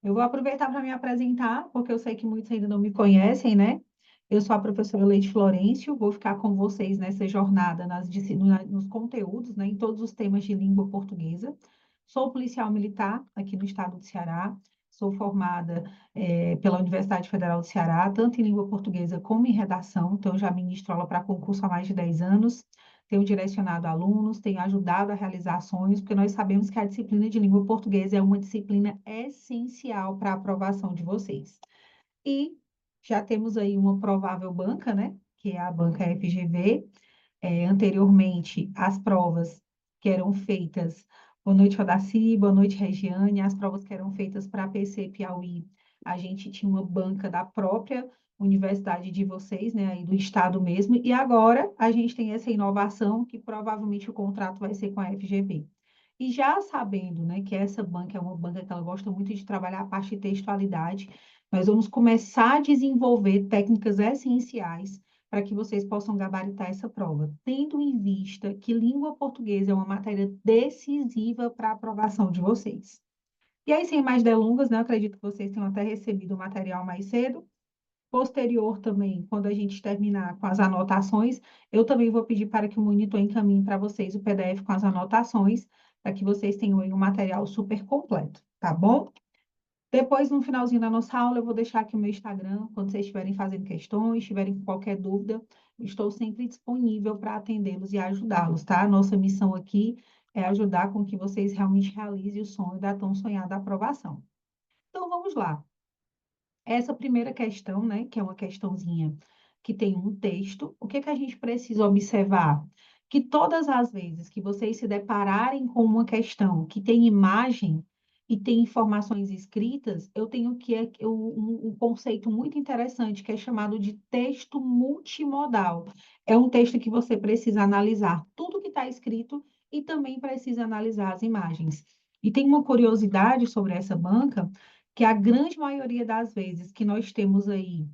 Eu vou aproveitar para me apresentar, porque eu sei que muitos ainda não me conhecem, né? Eu sou a professora Leite Florencio, vou ficar com vocês nessa jornada nos conteúdos, né, em todos os temas de língua portuguesa. Sou policial militar aqui no estado do Ceará, sou formada pela Universidade Federal do Ceará, tanto em língua portuguesa como em redação, então já ministro aula para concurso há mais de 10 anos, tenho direcionado alunos, tenho ajudado a realizar ações, porque nós sabemos que a disciplina de língua portuguesa é uma disciplina essencial para a aprovação de vocês. E já temos aí uma provável banca, né? Que é a banca FGV. Anteriormente, as provas que eram feitas, boa noite, Rodaci, boa noite, Regiane, as provas que eram feitas para a PC Piauí, a gente tinha uma banca da própria universidade de vocês, né, aí do estado mesmo, e agora a gente tem essa inovação que provavelmente o contrato vai ser com a FGV. E já sabendo, né, que essa banca é uma banca que ela gosta muito de trabalhar a parte de textualidade, nós vamos começar a desenvolver técnicas essenciais para que vocês possam gabaritar essa prova, tendo em vista que língua portuguesa é uma matéria decisiva para a aprovação de vocês. E aí, sem mais delongas, né, eu acredito que vocês tenham até recebido o material mais cedo. Posterior também, quando a gente terminar com as anotações, eu também vou pedir para que o monitor encaminhe para vocês o PDF com as anotações, para que vocês tenham aí um material super completo, tá bom? Depois, no finalzinho da nossa aula, eu vou deixar aqui o meu Instagram. Quando vocês estiverem fazendo questões, tiverem qualquer dúvida, estou sempre disponível para atendê-los e ajudá-los, tá? Nossa missão aqui é ajudar com que vocês realmente realizem o sonho da tão sonhada aprovação. Então, vamos lá. Essa primeira questão, né, que é uma questãozinha que tem um texto, o que que a gente precisa observar? Que todas as vezes que vocês se depararem com uma questão que tem imagem e tem informações escritas, eu tenho um conceito muito interessante que é chamado de texto multimodal. É um texto que você precisa analisar tudo que está escrito e também precisa analisar as imagens. E tem uma curiosidade sobre essa banca, que a grande maioria das vezes que nós temos aí,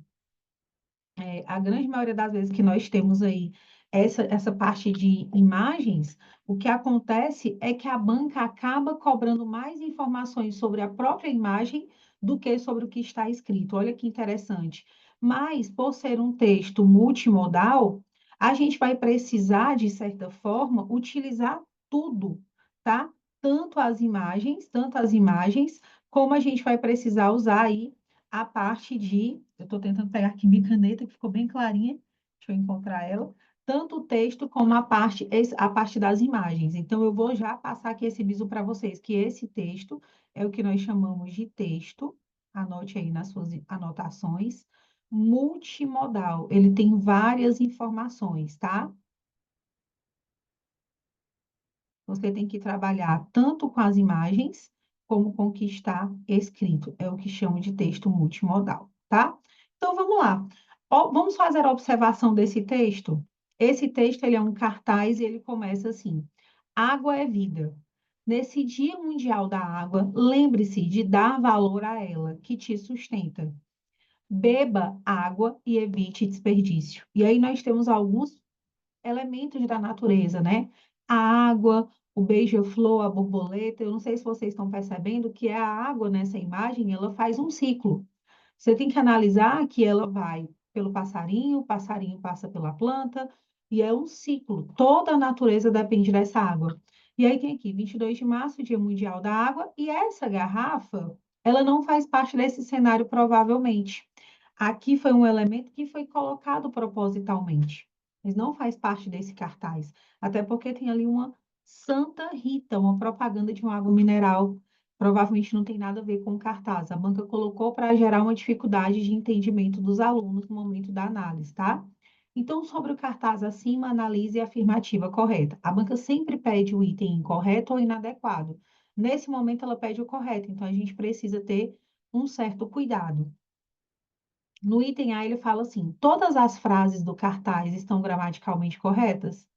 a grande maioria das vezes que nós temos aí essa parte de imagens, o que acontece é que a banca acaba cobrando mais informações sobre a própria imagem do que sobre o que está escrito. Olha que interessante. Mas, por ser um texto multimodal, a gente vai precisar, de certa forma, utilizar tudo, tá? Tanto as imagens, como a gente vai precisar usar aí a parte de. Eu estou tentando pegar aqui minha caneta, que ficou bem clarinha. Deixa eu encontrar ela. Tanto o texto como a parte das imagens. Então, eu vou já passar aqui esse bizu para vocês, que esse texto é o que nós chamamos de texto. Anote aí nas suas anotações. Multimodal. Ele tem várias informações, tá? Você tem que trabalhar tanto com as imagens como com o que está escrito. É o que chamo de texto multimodal, tá? Então, vamos lá. Vamos fazer a observação desse texto? Esse texto, ele é um cartaz e ele começa assim: água é vida. Nesse Dia Mundial da Água, lembre-se de dar valor a ela, que te sustenta. Beba água e evite desperdício. E aí nós temos alguns elementos da natureza, né? A água, o beija-flor, a borboleta. Eu não sei se vocês estão percebendo que a água nessa imagem, ela faz um ciclo. Você tem que analisar que ela vai pelo passarinho, o passarinho passa pela planta, e é um ciclo. Toda a natureza depende dessa água. E aí tem aqui, 22 de março, Dia Mundial da Água, e essa garrafa, ela não faz parte desse cenário, provavelmente. Aqui foi um elemento que foi colocado propositalmente, mas não faz parte desse cartaz. Até porque tem ali uma Santa Rita, uma propaganda de uma água mineral. Provavelmente não tem nada a ver com o cartaz. A banca colocou para gerar uma dificuldade de entendimento dos alunos no momento da análise, tá? Então, sobre o cartaz acima, analise a afirmativa correta. A banca sempre pede o item incorreto ou inadequado. Nesse momento, ela pede o correto, então a gente precisa ter um certo cuidado. No item A, ele fala assim: todas as frases do cartaz estão gramaticalmente corretas?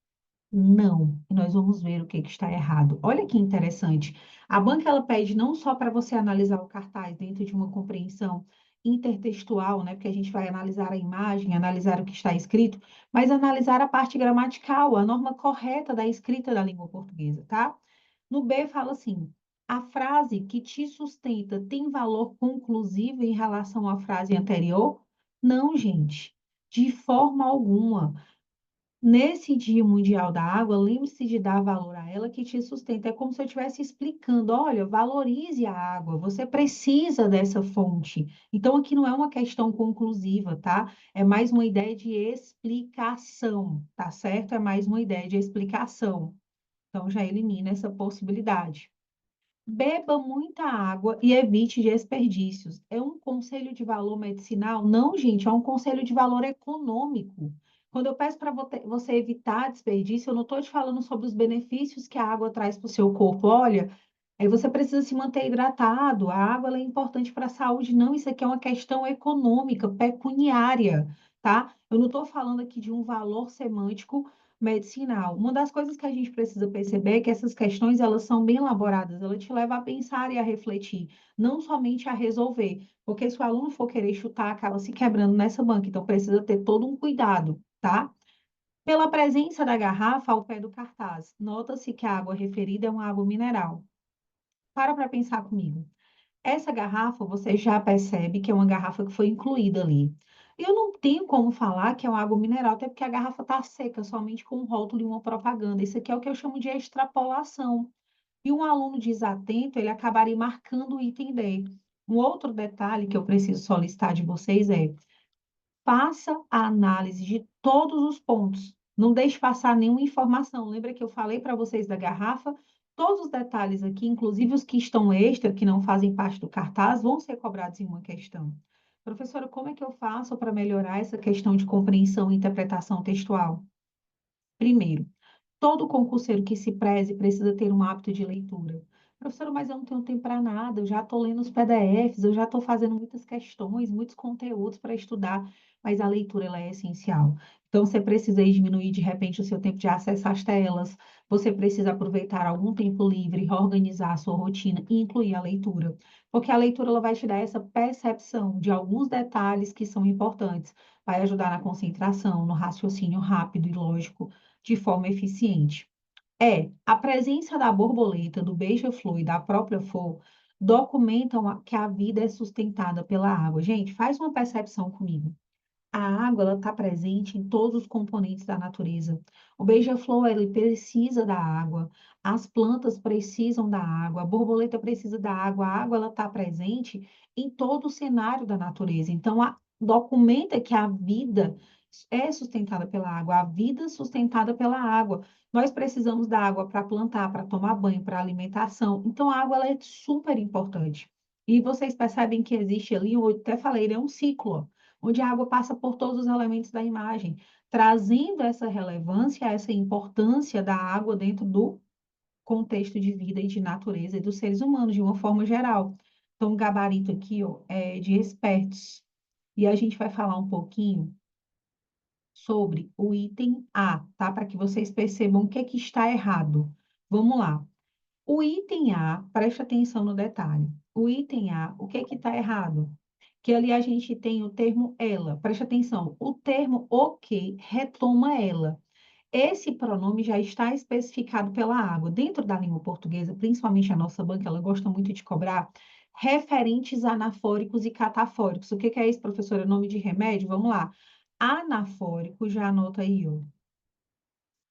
Não. E nós vamos ver o que que está errado. Olha que interessante. A banca ela pede não só para você analisar o cartaz dentro de uma compreensão intertextual, né? Porque a gente vai analisar a imagem, analisar o que está escrito, mas analisar a parte gramatical, a norma correta da escrita da língua portuguesa, tá? No B fala assim: A frase que te sustenta tem valor conclusivo em relação à frase anterior? Não, gente, de forma alguma. Nesse Dia Mundial da Água, lembre-se de dar valor a ela que te sustenta. É como se eu estivesse explicando: olha, valorize a água, você precisa dessa fonte. Então, aqui não é uma questão conclusiva, tá? É mais uma ideia de explicação, tá certo? É mais uma ideia de explicação. Então, já elimina essa possibilidade. Beba muita água e evite desperdícios. É um conselho de valor medicinal? Não, gente, é um conselho de valor econômico. Quando eu peço para você evitar desperdício, eu não estou te falando sobre os benefícios que a água traz para o seu corpo. Olha, aí você precisa se manter hidratado. A água ela é importante para a saúde. Não, isso aqui é uma questão econômica, pecuniária, tá? Eu não estou falando aqui de um valor semântico medicinal. Uma das coisas que a gente precisa perceber é que essas questões elas são bem elaboradas. Ela te leva a pensar e a refletir, não somente a resolver. Porque se o aluno for querer chutar, acaba se quebrando nessa banca. Então precisa ter todo um cuidado, tá? Pela presença da garrafa ao pé do cartaz, nota-se que a água referida é uma água mineral. Para pensar comigo. Essa garrafa, você já percebe que é uma garrafa que foi incluída ali. Eu não tenho como falar que é uma água mineral, até porque a garrafa está seca, somente com um rótulo e uma propaganda. Isso aqui é o que eu chamo de extrapolação. E um aluno desatento, ele acabaria marcando o item D. Um outro detalhe que eu preciso solicitar de vocês é: faça a análise de todos os pontos. Não deixe passar nenhuma informação. Lembra que eu falei para vocês da garrafa? Todos os detalhes aqui, inclusive os que estão extra, que não fazem parte do cartaz, vão ser cobrados em uma questão. Professora, como é que eu faço para melhorar essa questão de compreensão e interpretação textual? Primeiro, todo concurseiro que se preze precisa ter um hábito de leitura. Professora, mas eu não tenho tempo para nada, eu já estou lendo os PDFs, eu já estou fazendo muitas questões, muitos conteúdos para estudar, mas a leitura ela é essencial. Então, você precisa aí diminuir de repente o seu tempo de acesso às telas, você precisa aproveitar algum tempo livre, reorganizar a sua rotina e incluir a leitura, porque a leitura ela vai te dar essa percepção de alguns detalhes que são importantes, vai ajudar na concentração, no raciocínio rápido e lógico de forma eficiente. A presença da borboleta, do beija-flor e da própria flor documentam que a vida é sustentada pela água. Gente, faz uma percepção comigo. A água ela está presente em todos os componentes da natureza. O beija-flor ele precisa da água, as plantas precisam da água, a borboleta precisa da água. A água ela está presente em todo o cenário da natureza. Então, documenta que a vida é sustentada pela água, a vida sustentada pela água. Nós precisamos da água para plantar, para tomar banho, para alimentação. Então, a água ela é super importante. E vocês percebem que existe ali, eu até falei, ele é um ciclo onde a água passa por todos os elementos da imagem, trazendo essa relevância, essa importância da água dentro do contexto de vida e de natureza e dos seres humanos, de uma forma geral. Então, o gabarito aqui, ó, é de expertos. E a gente vai falar um pouquinho sobre o item A, tá? Para que vocês percebam o que é que está errado. Vamos lá. O item A, preste atenção no detalhe. O item A, o que é que está errado? Que ali a gente tem o termo ela. Preste atenção. O termo o que retoma ela. Esse pronome já está especificado pela água. Dentro da língua portuguesa, principalmente a nossa banca, ela gosta muito de cobrar referentes anafóricos e catafóricos. O que que é isso, professora? Nome de remédio? Vamos lá. Anafórico, já anota aí, ó.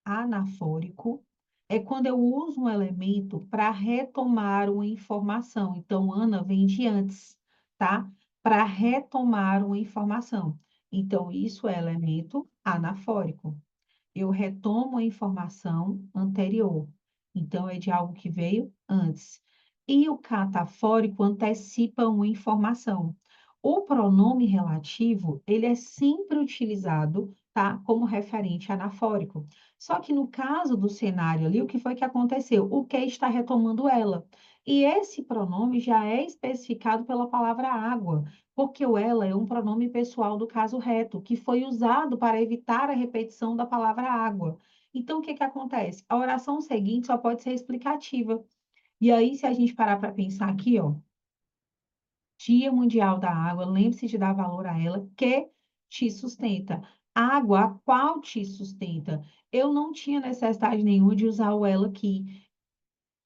Anafórico é quando eu uso um elemento para retomar uma informação. Então, Ana vem de antes, tá? Para retomar uma informação. Então, isso é elemento anafórico. Eu retomo a informação anterior. Então, é de algo que veio antes. E o catafórico antecipa uma informação. O pronome relativo, ele é sempre utilizado, tá, como referente anafórico. Só que no caso do cenário ali, o que foi que aconteceu? O que está retomando ela? E esse pronome já é especificado pela palavra água, porque o ela é um pronome pessoal do caso reto, que foi usado para evitar a repetição da palavra água. Então, o que que acontece? A oração seguinte só pode ser explicativa. E aí, se a gente parar para pensar aqui, ó, Dia Mundial da Água, lembre-se de dar valor a ela, que te sustenta. Água, a qual te sustenta. Eu não tinha necessidade nenhuma de usar o ela aqui.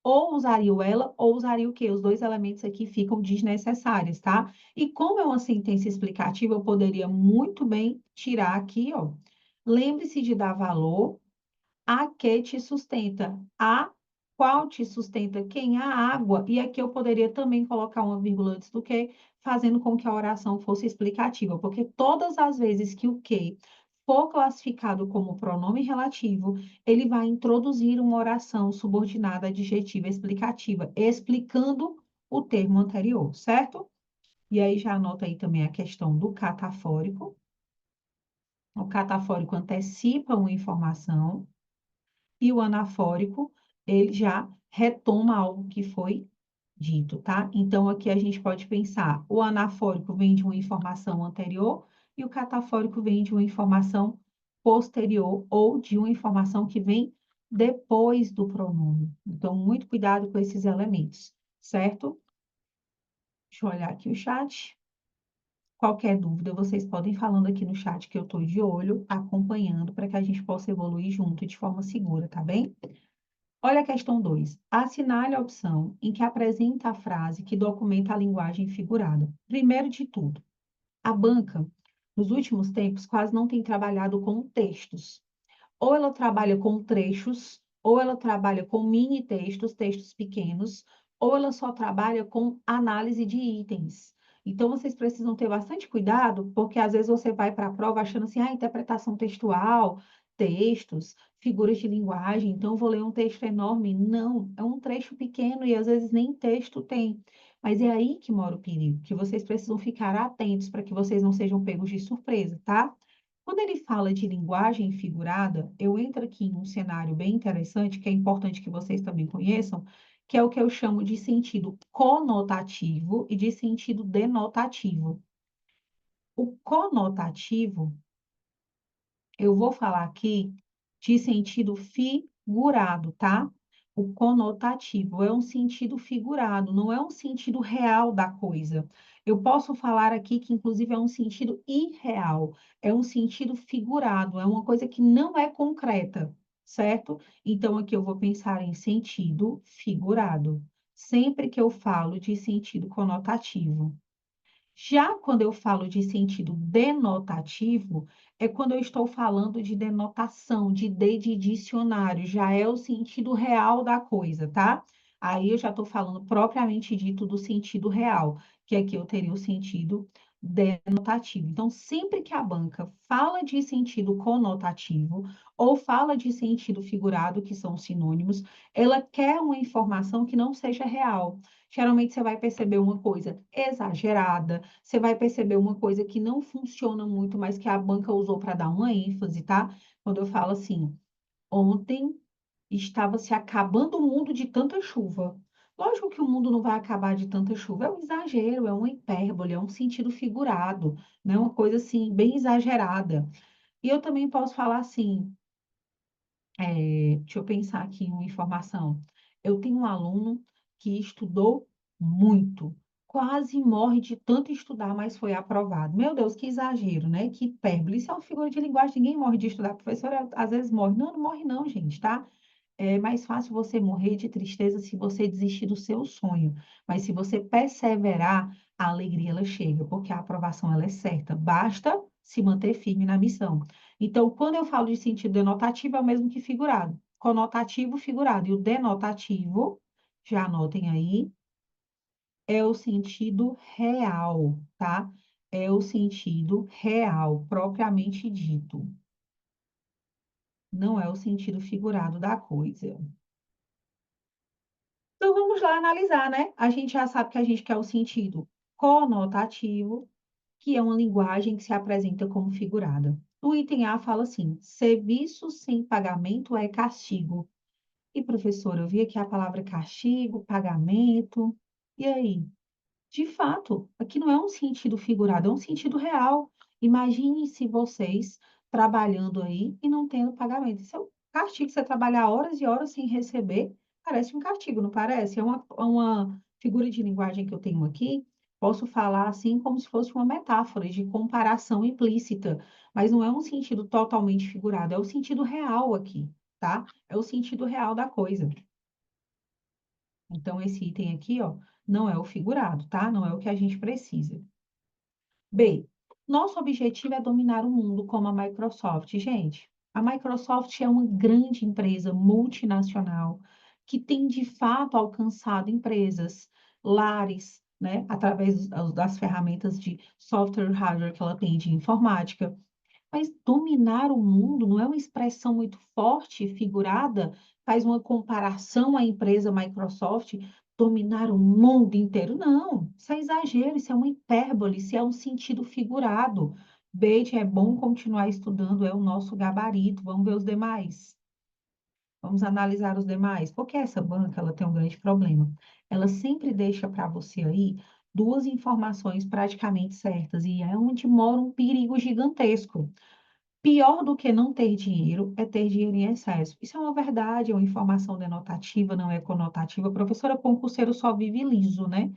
ou usaria o ela, ou usaria o que? Os dois elementos aqui ficam desnecessários, tá? E como é uma sentença explicativa, eu poderia muito bem tirar aqui, ó. Lembre-se de dar valor a que te sustenta, a qual te sustenta, quem? A água. E aqui eu poderia também colocar uma vírgula antes do que, fazendo com que a oração fosse explicativa, porque todas as vezes que o que for classificado como pronome relativo, ele vai introduzir uma oração subordinada adjetiva explicativa, explicando o termo anterior, certo? E aí já anota aí também a questão do catafórico. O catafórico antecipa uma informação e o anafórico, ele já retoma algo que foi dito, tá? Então, aqui a gente pode pensar, o anafórico vem de uma informação anterior e o catafórico vem de uma informação posterior ou de uma informação que vem depois do pronome. Então, muito cuidado com esses elementos, certo? Deixa eu olhar aqui o chat. Qualquer dúvida, vocês podem ir falando aqui no chat que eu estou de olho, acompanhando, para que a gente possa evoluir junto de forma segura, tá bem? Olha a questão 2. Assinale a opção em que apresenta a frase que documenta a linguagem figurada. Primeiro de tudo, a banca, nos últimos tempos, quase não tem trabalhado com textos. Ou ela trabalha com trechos, ou ela trabalha com mini textos, textos pequenos, ou ela só trabalha com análise de itens. Então, vocês precisam ter bastante cuidado, porque às vezes você vai para a prova achando assim, ah, interpretação textual, textos, figuras de linguagem, então eu vou ler um texto enorme. Não, é um trecho pequeno e às vezes nem texto tem. Mas é aí que mora o perigo, que vocês precisam ficar atentos para que vocês não sejam pegos de surpresa, tá? Quando ele fala de linguagem figurada, eu entro aqui em um cenário bem interessante, que é importante que vocês também conheçam, que é o que eu chamo de sentido conotativo e de sentido denotativo. O conotativo eu vou falar aqui de sentido figurado, tá? O conotativo é um sentido figurado, não é um sentido real da coisa. Eu posso falar aqui que, inclusive, é um sentido irreal, é um sentido figurado, é uma coisa que não é concreta, certo? Então, aqui eu vou pensar em sentido figurado, sempre que eu falo de sentido conotativo. Já quando eu falo de sentido denotativo, é quando eu estou falando de denotação, de dicionário, já é o sentido real da coisa, tá? Aí eu já estou falando propriamente dito do sentido real, que aqui eu teria o sentido denotativo. Então, sempre que a banca fala de sentido conotativo ou fala de sentido figurado, que são sinônimos, ela quer uma informação que não seja real. Geralmente você vai perceber uma coisa exagerada, você vai perceber uma coisa que não funciona muito, mas que a banca usou para dar uma ênfase, tá? Quando eu falo assim, ontem estava se acabando o mundo de tanta chuva. Lógico que o mundo não vai acabar de tanta chuva, é um exagero, é uma hipérbole, é um sentido figurado, né? Uma coisa assim, bem exagerada. E eu também posso falar assim, deixa eu pensar aqui em uma informação. Eu tenho um aluno que estudou muito, quase morre de tanto estudar, mas foi aprovado. Meu Deus, que exagero, né? Que hipérbole. Isso é uma figura de linguagem, ninguém morre de estudar. A professora às vezes morre. Não, não morre não, gente, tá? É mais fácil você morrer de tristeza se você desistir do seu sonho. Mas se você perseverar, a alegria ela chega, porque a aprovação ela é certa. Basta se manter firme na missão. Então, quando eu falo de sentido denotativo, é o mesmo que figurado. Conotativo, figurado. E o denotativo, já anotem aí, é o sentido real, tá? É o sentido real, propriamente dito. Não é o sentido figurado da coisa. Então, vamos lá analisar, né? A gente já sabe que a gente quer o sentido conotativo, que é uma linguagem que se apresenta como figurada. O item A fala assim: serviço sem pagamento é castigo. E, professora, eu vi aqui a palavra castigo, pagamento. E aí? De fato, aqui não é um sentido figurado, é um sentido real. Imagine se vocês trabalhando aí e não tendo pagamento. Isso é um castigo, você trabalhar horas e horas sem receber, parece um castigo, não parece? É uma figura de linguagem que eu tenho aqui, posso falar assim como se fosse uma metáfora de comparação implícita, mas não é um sentido totalmente figurado, é o sentido real aqui, tá? É o sentido real da coisa. Então, esse item aqui, ó, não é o figurado, tá? Não é o que a gente precisa. B, nosso objetivo é dominar o mundo como a Microsoft. Gente, a Microsoft é uma grande empresa multinacional que tem, de fato, alcançado empresas, lares, né, através das ferramentas de software e hardware que ela tem de informática. Mas dominar o mundo não é uma expressão muito forte, figurada, faz uma comparação à empresa Microsoft dominar o mundo inteiro. Não, isso é exagero, isso é uma hipérbole, isso é um sentido figurado. Beit, é bom continuar estudando, é o nosso gabarito. Vamos ver os demais. Vamos analisar os demais. Porque essa banca, ela tem um grande problema. Ela sempre deixa para você aí duas informações praticamente certas, e é onde mora um perigo gigantesco. Pior do que não ter dinheiro é ter dinheiro em excesso. Isso é uma verdade, é uma informação denotativa, não é conotativa. Professora, concurseiro só vive liso, né?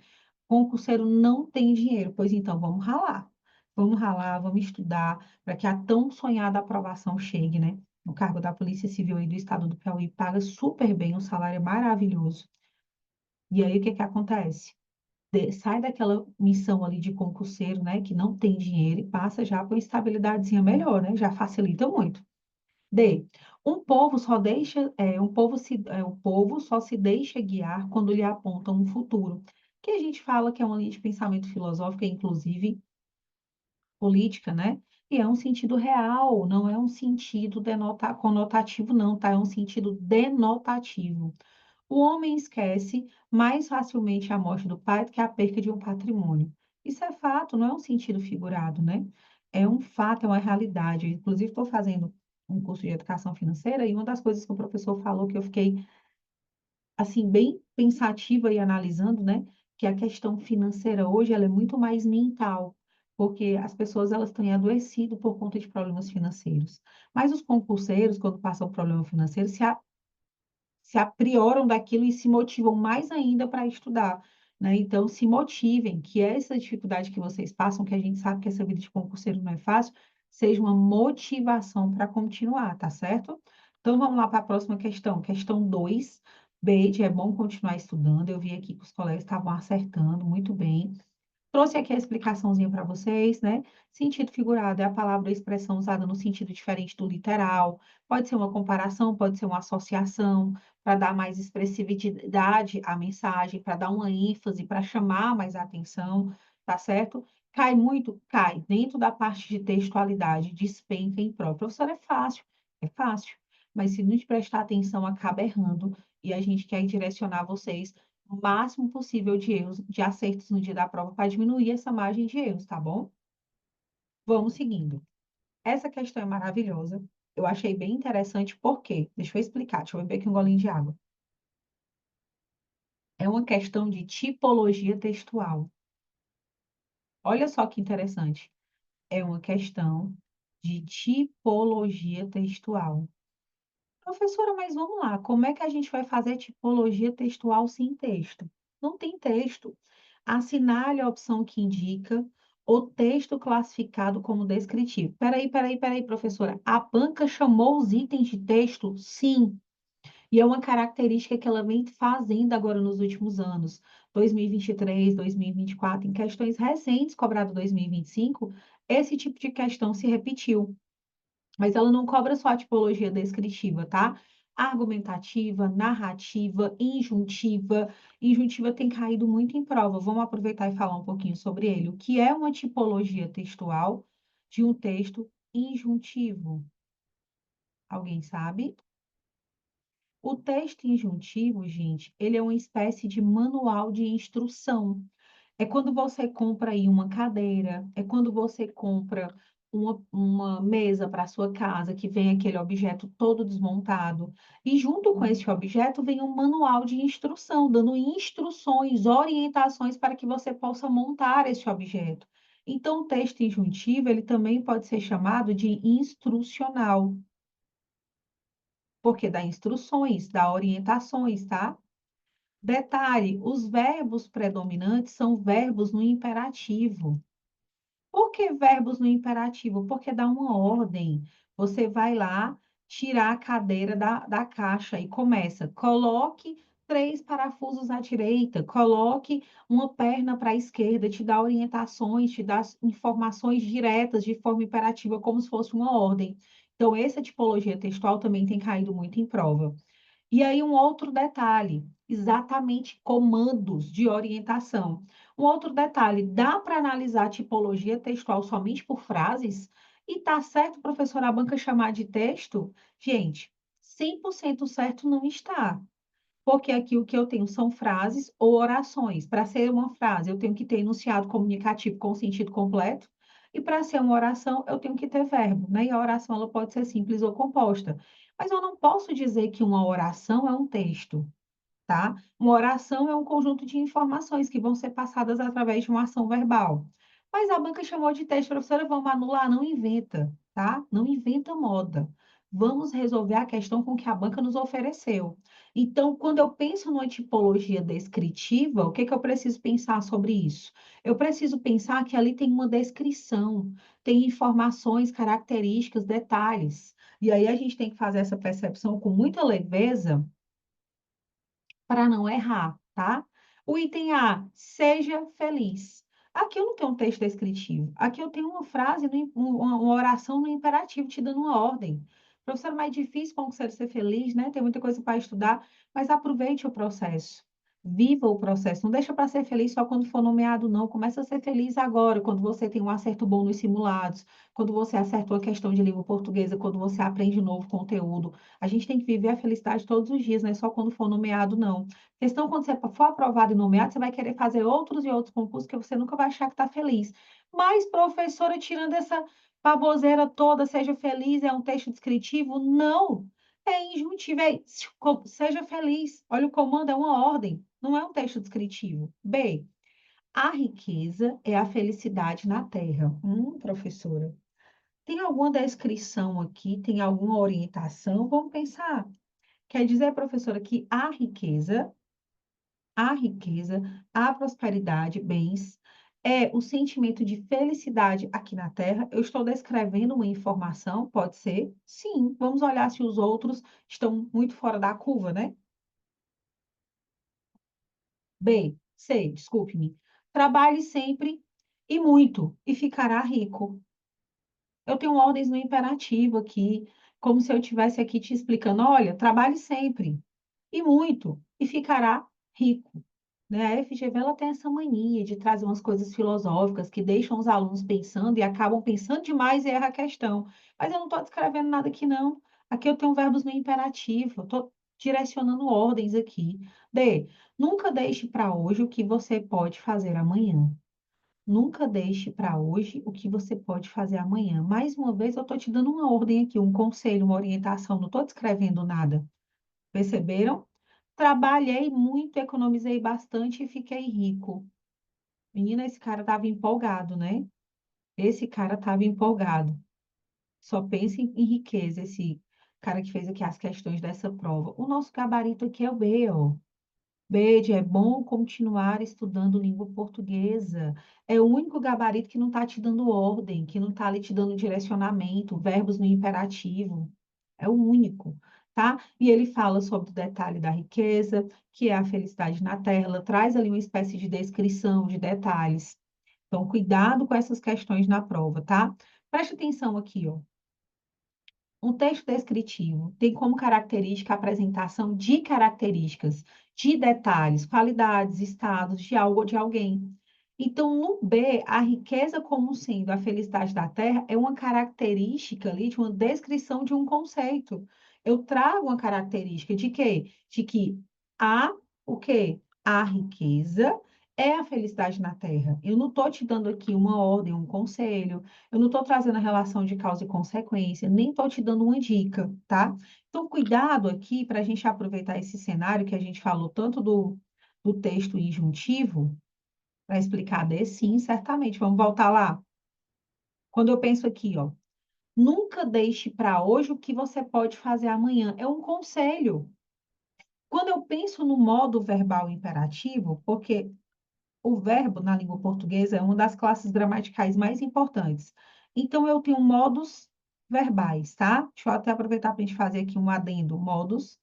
Concurseiro não tem dinheiro. Pois então, vamos ralar. Vamos ralar, vamos estudar para que a tão sonhada aprovação chegue, né? O cargo da Polícia Civil aí do Estado do Piauí paga super bem, o salário é maravilhoso. E aí, o que que acontece? Sai daquela missão ali de concurseiro, né, que não tem dinheiro e passa já para uma estabilidadezinha melhor, né? Já facilita muito. D. Um povo só se deixa guiar quando lhe apontam um futuro. Que a gente fala que é uma linha de pensamento filosófica, inclusive política, né? E é um sentido real, não é um sentido conotativo, não, tá? É um sentido denotativo. O homem esquece mais facilmente a morte do pai do que a perca de um patrimônio. Isso é fato, não é um sentido figurado, né? É um fato, é uma realidade. Eu, inclusive, estou fazendo um curso de educação financeira e uma das coisas que o professor falou que eu fiquei, assim, bem pensativa e analisando, né? Que a questão financeira hoje, ela é muito mais mental, porque as pessoas, elas têm adoecido por conta de problemas financeiros. Mas os concurseiros, quando passam um problema financeiro, se aprioram daquilo e se motivam mais ainda para estudar, né? Então, se motivem, que essa dificuldade que vocês passam, que a gente sabe que essa vida de concurseiro não é fácil, seja uma motivação para continuar, tá certo? Então, vamos lá para a próxima questão. Questão 2. Bede, é bom continuar estudando. Eu vi aqui que os colegas estavam acertando muito bem. Trouxe aqui a explicaçãozinha para vocês, né? Sentido figurado é a palavra ou expressão usada no sentido diferente do literal. Pode ser uma comparação, pode ser uma associação, para dar mais expressividade à mensagem, para dar uma ênfase, para chamar mais a atenção, tá certo? Cai muito? Cai. Dentro da parte de textualidade, despenca em pró. Professor, é fácil. É fácil. Mas se não te prestar atenção, acaba errando. E a gente quer direcionar vocês o máximo possível de erros, de acertos no dia da prova para diminuir essa margem de erros, tá bom? Vamos seguindo. Essa questão é maravilhosa. Eu achei bem interessante, por quê? Deixa eu explicar, deixa eu beber aqui um golinho de água. É uma questão de tipologia textual. Olha só que interessante. É uma questão de tipologia textual. Professora, mas vamos lá, como é que a gente vai fazer tipologia textual sem texto? Não tem texto. Assinale a opção que indica o texto classificado como descritivo. Peraí, professora. A banca chamou os itens de texto? Sim. E é uma característica que ela vem fazendo agora nos últimos anos. 2023, 2024, em questões recentes, cobrado 2025, esse tipo de questão se repetiu. Mas ela não cobra só a tipologia descritiva, tá? Argumentativa, narrativa, injuntiva. Injuntiva tem caído muito em prova. Vamos aproveitar e falar um pouquinho sobre ele. O que é uma tipologia textual de um texto injuntivo? Alguém sabe? O texto injuntivo, gente, ele é uma espécie de manual de instrução. É quando você compra aí uma cadeira, é quando você compra uma mesa para sua casa, que vem aquele objeto todo desmontado. E junto com esse objeto vem um manual de instrução, dando instruções, orientações para que você possa montar esse objeto. Então, o texto injuntivo, ele também pode ser chamado de instrucional, porque dá instruções, dá orientações, tá? Detalhe, os verbos predominantes são verbos no imperativo. Por que verbos no imperativo? Porque dá uma ordem. Você vai lá tirar a cadeira da caixa e começa. Coloque 3 parafusos à direita, coloque uma perna para a esquerda, te dá orientações, te dá informações diretas de forma imperativa, como se fosse uma ordem. Então, essa tipologia textual também tem caído muito em prova. E aí, um outro detalhe, exatamente comandos de orientação. Um outro detalhe, dá para analisar a tipologia textual somente por frases? E tá certo, professora, a banca chamar de texto? Gente, 100% certo não está. Porque aqui o que eu tenho são frases ou orações. Para ser uma frase, eu tenho que ter enunciado comunicativo com sentido completo. E para ser uma oração, eu tenho que ter verbo, né? E a oração ela pode ser simples ou composta. Mas eu não posso dizer que uma oração é um texto, tá? Uma oração é um conjunto de informações que vão ser passadas através de uma ação verbal. Mas a banca chamou de texto, professora, vamos anular, não inventa, tá? Não inventa moda. Vamos resolver a questão com que a banca nos ofereceu. Então, quando eu penso numa tipologia descritiva, o que que eu preciso pensar sobre isso? Eu preciso pensar que ali tem uma descrição, tem informações, características, detalhes. E aí a gente tem que fazer essa percepção com muita leveza para não errar, tá? O item A, seja feliz. Aqui eu não tenho um texto descritivo. Aqui eu tenho uma frase, uma oração no imperativo, te dando uma ordem. Professor, mais difícil como ser feliz, né? Tem muita coisa para estudar, mas aproveite o processo. Viva o processo. Não deixa para ser feliz só quando for nomeado, não. Começa a ser feliz agora, quando você tem um acerto bom nos simulados, quando você acertou a questão de língua portuguesa, quando você aprende novo conteúdo. A gente tem que viver a felicidade todos os dias, não é só quando for nomeado, não. Questão, quando você for aprovado e nomeado, você vai querer fazer outros e outros concursos que você nunca vai achar que está feliz. Mas, professora, tirando essa baboseira toda, seja feliz, é um texto descritivo? Não. É injuntivo, seja feliz. Olha, o comando é uma ordem, não é um texto descritivo. B, a riqueza é a felicidade na terra. Professora, tem alguma descrição aqui? Tem alguma orientação? Vamos pensar. Quer dizer, professora, que a riqueza, a prosperidade, bens, é o sentimento de felicidade aqui na Terra. Eu estou descrevendo uma informação, pode ser? Sim. Vamos olhar se os outros estão muito fora da curva, né? B, C, desculpe-me. Trabalhe sempre e muito e ficará rico. Eu tenho ordens no imperativo aqui, como se eu estivesse aqui te explicando, olha, trabalhe sempre e muito e ficará rico. Né? A FGV ela tem essa mania de trazer umas coisas filosóficas que deixam os alunos pensando e acabam pensando demais e erra a questão. Mas eu não estou descrevendo nada aqui, não. Aqui eu tenho verbos no imperativo, estou direcionando ordens aqui. D. Nunca deixe para hoje o que você pode fazer amanhã. Nunca deixe para hoje o que você pode fazer amanhã. Mais uma vez, eu estou te dando uma ordem aqui, um conselho, uma orientação, não estou descrevendo nada. Perceberam? Trabalhei muito, economizei bastante e fiquei rico. Menina, esse cara estava empolgado, né? Esse cara estava empolgado. Só pensa em riqueza, esse cara que fez aqui as questões dessa prova. O nosso gabarito aqui é o B, ó. Bede, é bom continuar estudando língua portuguesa. É o único gabarito que não está te dando ordem, que não está ali te dando direcionamento, verbos no imperativo. É o único, tá? E ele fala sobre o detalhe da riqueza, que é a felicidade na terra. Ela traz ali uma espécie de descrição, de detalhes. Então, cuidado com essas questões na prova, tá? Preste atenção aqui, ó. Um texto descritivo tem como característica a apresentação de características, de detalhes, qualidades, estados de algo ou de alguém. Então, no B, a riqueza como sendo a felicidade da terra é uma característica ali de uma descrição de um conceito. Eu trago uma característica de quê? De que há o quê? A riqueza é a felicidade na terra. Eu não estou te dando aqui uma ordem, um conselho, eu não estou trazendo a relação de causa e consequência, nem estou te dando uma dica, tá? Então, cuidado aqui para a gente aproveitar esse cenário que a gente falou tanto do texto injuntivo, para explicar de sim, certamente. Vamos voltar lá? Quando eu penso aqui, ó, nunca deixe para hoje o que você pode fazer amanhã. É um conselho. Quando eu penso no modo verbal imperativo, porque o verbo na língua portuguesa é uma das classes gramaticais mais importantes. Então, eu tenho modos verbais, tá? Deixa eu até aproveitar para a gente fazer aqui um adendo, modos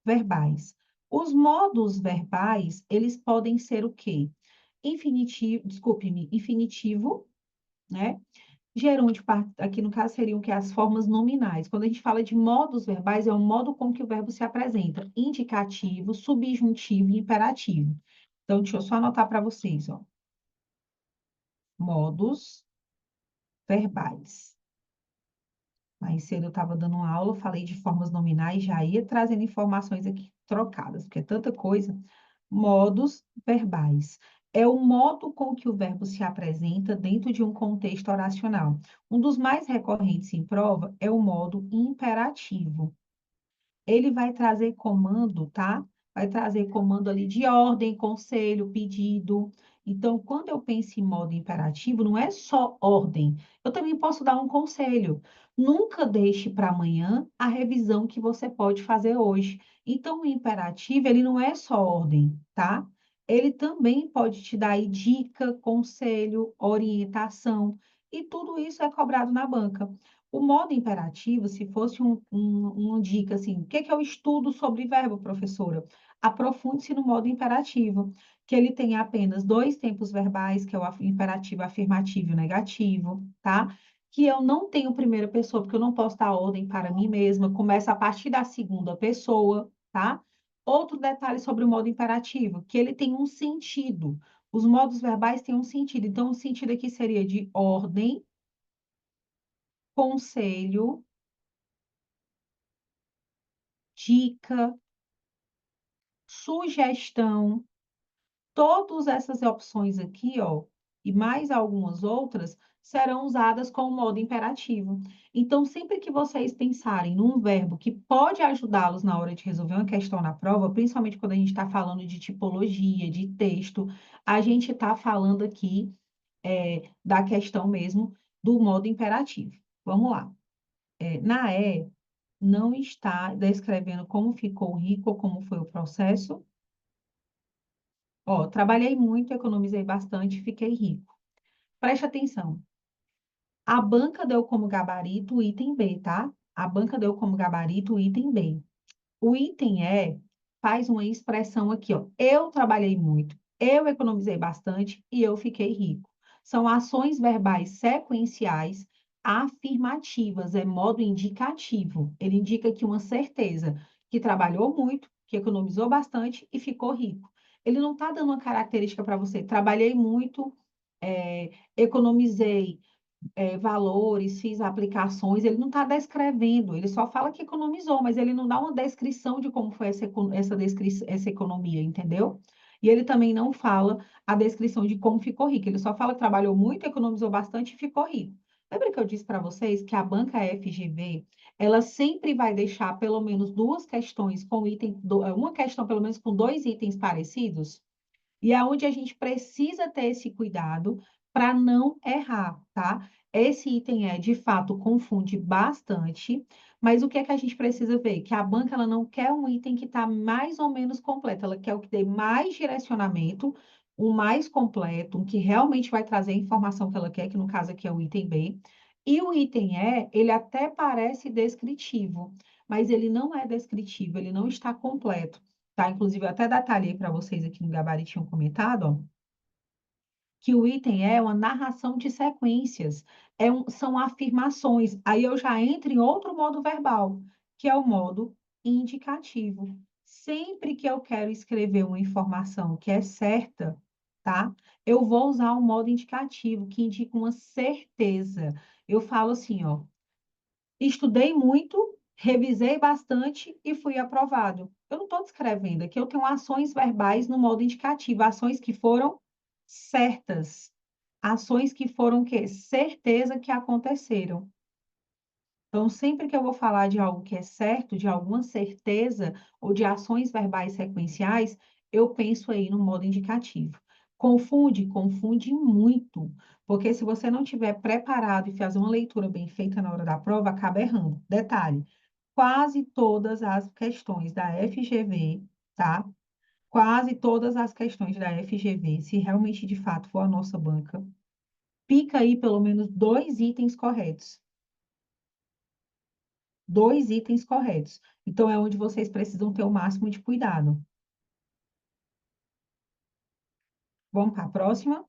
verbais. Os modos verbais, eles podem ser o quê? Infinitivo, desculpe-me, infinitivo, né? Gerúndio, aqui no caso, seriam que as formas nominais. Quando a gente fala de modos verbais, é o modo com que o verbo se apresenta. Indicativo, subjuntivo e imperativo. Então, deixa eu só anotar para vocês, ó. Modos verbais. Mais cedo eu estava dando uma aula, falei de formas nominais, já ia trazendo informações aqui trocadas, porque é tanta coisa. Modos verbais. É o modo com que o verbo se apresenta dentro de um contexto oracional. Um dos mais recorrentes em prova é o modo imperativo. Ele vai trazer comando, tá? Vai trazer comando ali de ordem, conselho, pedido. Então, quando eu penso em modo imperativo, não é só ordem. Eu também posso dar um conselho. Nunca deixe para amanhã a revisão que você pode fazer hoje. Então, o imperativo, ele não é só ordem, tá? Ele também pode te dar aí dica, conselho, orientação. E tudo isso é cobrado na banca. O modo imperativo, se fosse uma dica assim, o que é o estudo sobre verbo, professora? Aprofunde-se no modo imperativo, que ele tem apenas dois tempos verbais, que é o imperativo afirmativo e o negativo, tá? Que eu não tenho primeira pessoa, porque eu não posso dar ordem para mim mesma, começa a partir da segunda pessoa, tá? Outro detalhe sobre o modo imperativo, que ele tem um sentido. Os modos verbais têm um sentido. Então, o sentido aqui seria de ordem, conselho, dica, sugestão, todas essas opções aqui, ó, e mais algumas outras, serão usadas com o modo imperativo. Então, sempre que vocês pensarem num verbo que pode ajudá-los na hora de resolver uma questão na prova, principalmente quando a gente está falando de tipologia, de texto, a gente está falando aqui da questão mesmo do modo imperativo. Vamos lá. Na não está descrevendo como ficou rico ou como foi o processo. Ó, trabalhei muito, economizei bastante, fiquei rico. Preste atenção. A banca deu como gabarito o item B, tá? A banca deu como gabarito o item B. O item faz uma expressão aqui, ó. Eu trabalhei muito, eu economizei bastante e eu fiquei rico. São ações verbais sequenciais afirmativas, é modo indicativo. Ele indica aqui uma certeza, que trabalhou muito, que economizou bastante e ficou rico. Ele não está dando uma característica para você, trabalhei muito, economizei valores, fiz aplicações, ele não está descrevendo, ele só fala que economizou, mas ele não dá uma descrição de como foi essa economia, entendeu? E ele também não fala a descrição de como ficou rico, ele só fala que trabalhou muito, economizou bastante e ficou rico. Lembra que eu disse para vocês que a banca FGV, ela sempre vai deixar pelo menos duas questões com uma questão pelo menos com dois itens parecidos? E é onde a gente precisa ter esse cuidado para não errar, tá? Esse item de fato, confunde bastante, mas o que é que a gente precisa ver? Que a banca ela não quer um item que está mais ou menos completo, ela quer o que dê mais direcionamento, o mais completo, um que realmente vai trazer a informação que ela quer, que no caso aqui é o item B. E o item ele até parece descritivo, mas ele não é descritivo, ele não está completo. Tá? Inclusive, eu até detalhei para vocês aqui no gabaritinho comentado, ó, que o item é uma narração de sequências, são afirmações. Aí eu já entro em outro modo verbal, que é o modo indicativo. Sempre que eu quero escrever uma informação que é certa, tá? Eu vou usar o modo indicativo, que indica uma certeza. Eu falo assim, ó. Estudei muito, revisei bastante e fui aprovado. Eu não estou descrevendo aqui, eu tenho ações verbais no modo indicativo, ações que foram certas, ações que foram o quê? Certeza que aconteceram. Então, sempre que eu vou falar de algo que é certo, de alguma certeza ou de ações verbais sequenciais, eu penso aí no modo indicativo. Confunde? Confunde muito, porque se você não tiver preparado e fazer uma leitura bem feita na hora da prova, acaba errando. Detalhe, quase todas as questões da FGV, tá? Quase todas as questões da FGV, se realmente de fato for a nossa banca, pica aí pelo menos dois itens corretos. Dois itens corretos. Então, é onde vocês precisam ter o máximo de cuidado. Vamos para a próxima.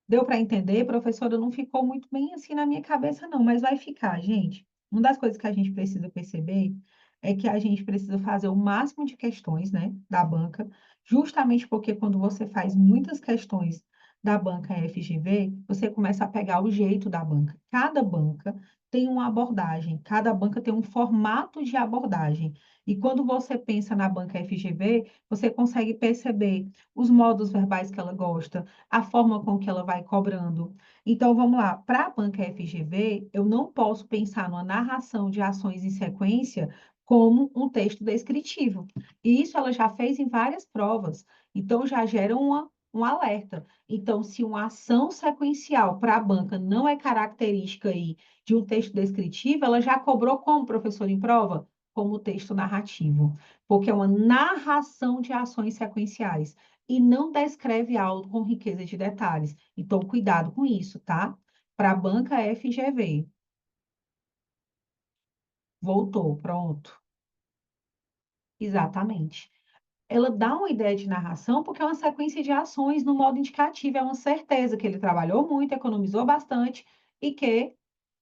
Deu para entender, professora? Não ficou muito bem assim na minha cabeça, não, mas vai ficar, gente. Uma das coisas que a gente precisa perceber é que a gente precisa fazer o máximo de questões, né, da banca, justamente porque quando você faz muitas questões da banca FGV, você começa a pegar o jeito da banca. Cada banca tem uma abordagem, cada banca tem um formato de abordagem. E quando você pensa na banca FGV, você consegue perceber os modos verbais que ela gosta, a forma com que ela vai cobrando. Então, vamos lá. Para a banca FGV, eu não posso pensar numa narração de ações em sequência como um texto descritivo. E isso ela já fez em várias provas. Então, já gera um alerta. Então, se uma ação sequencial para a banca não é característica aí de um texto descritivo, ela já cobrou como professor em prova? Como texto narrativo, porque é uma narração de ações sequenciais e não descreve algo com riqueza de detalhes. Então, cuidado com isso, tá? Para a banca FGV. Voltou, pronto. Exatamente. Ela dá uma ideia de narração porque é uma sequência de ações no modo indicativo, é uma certeza que ele trabalhou muito, economizou bastante e que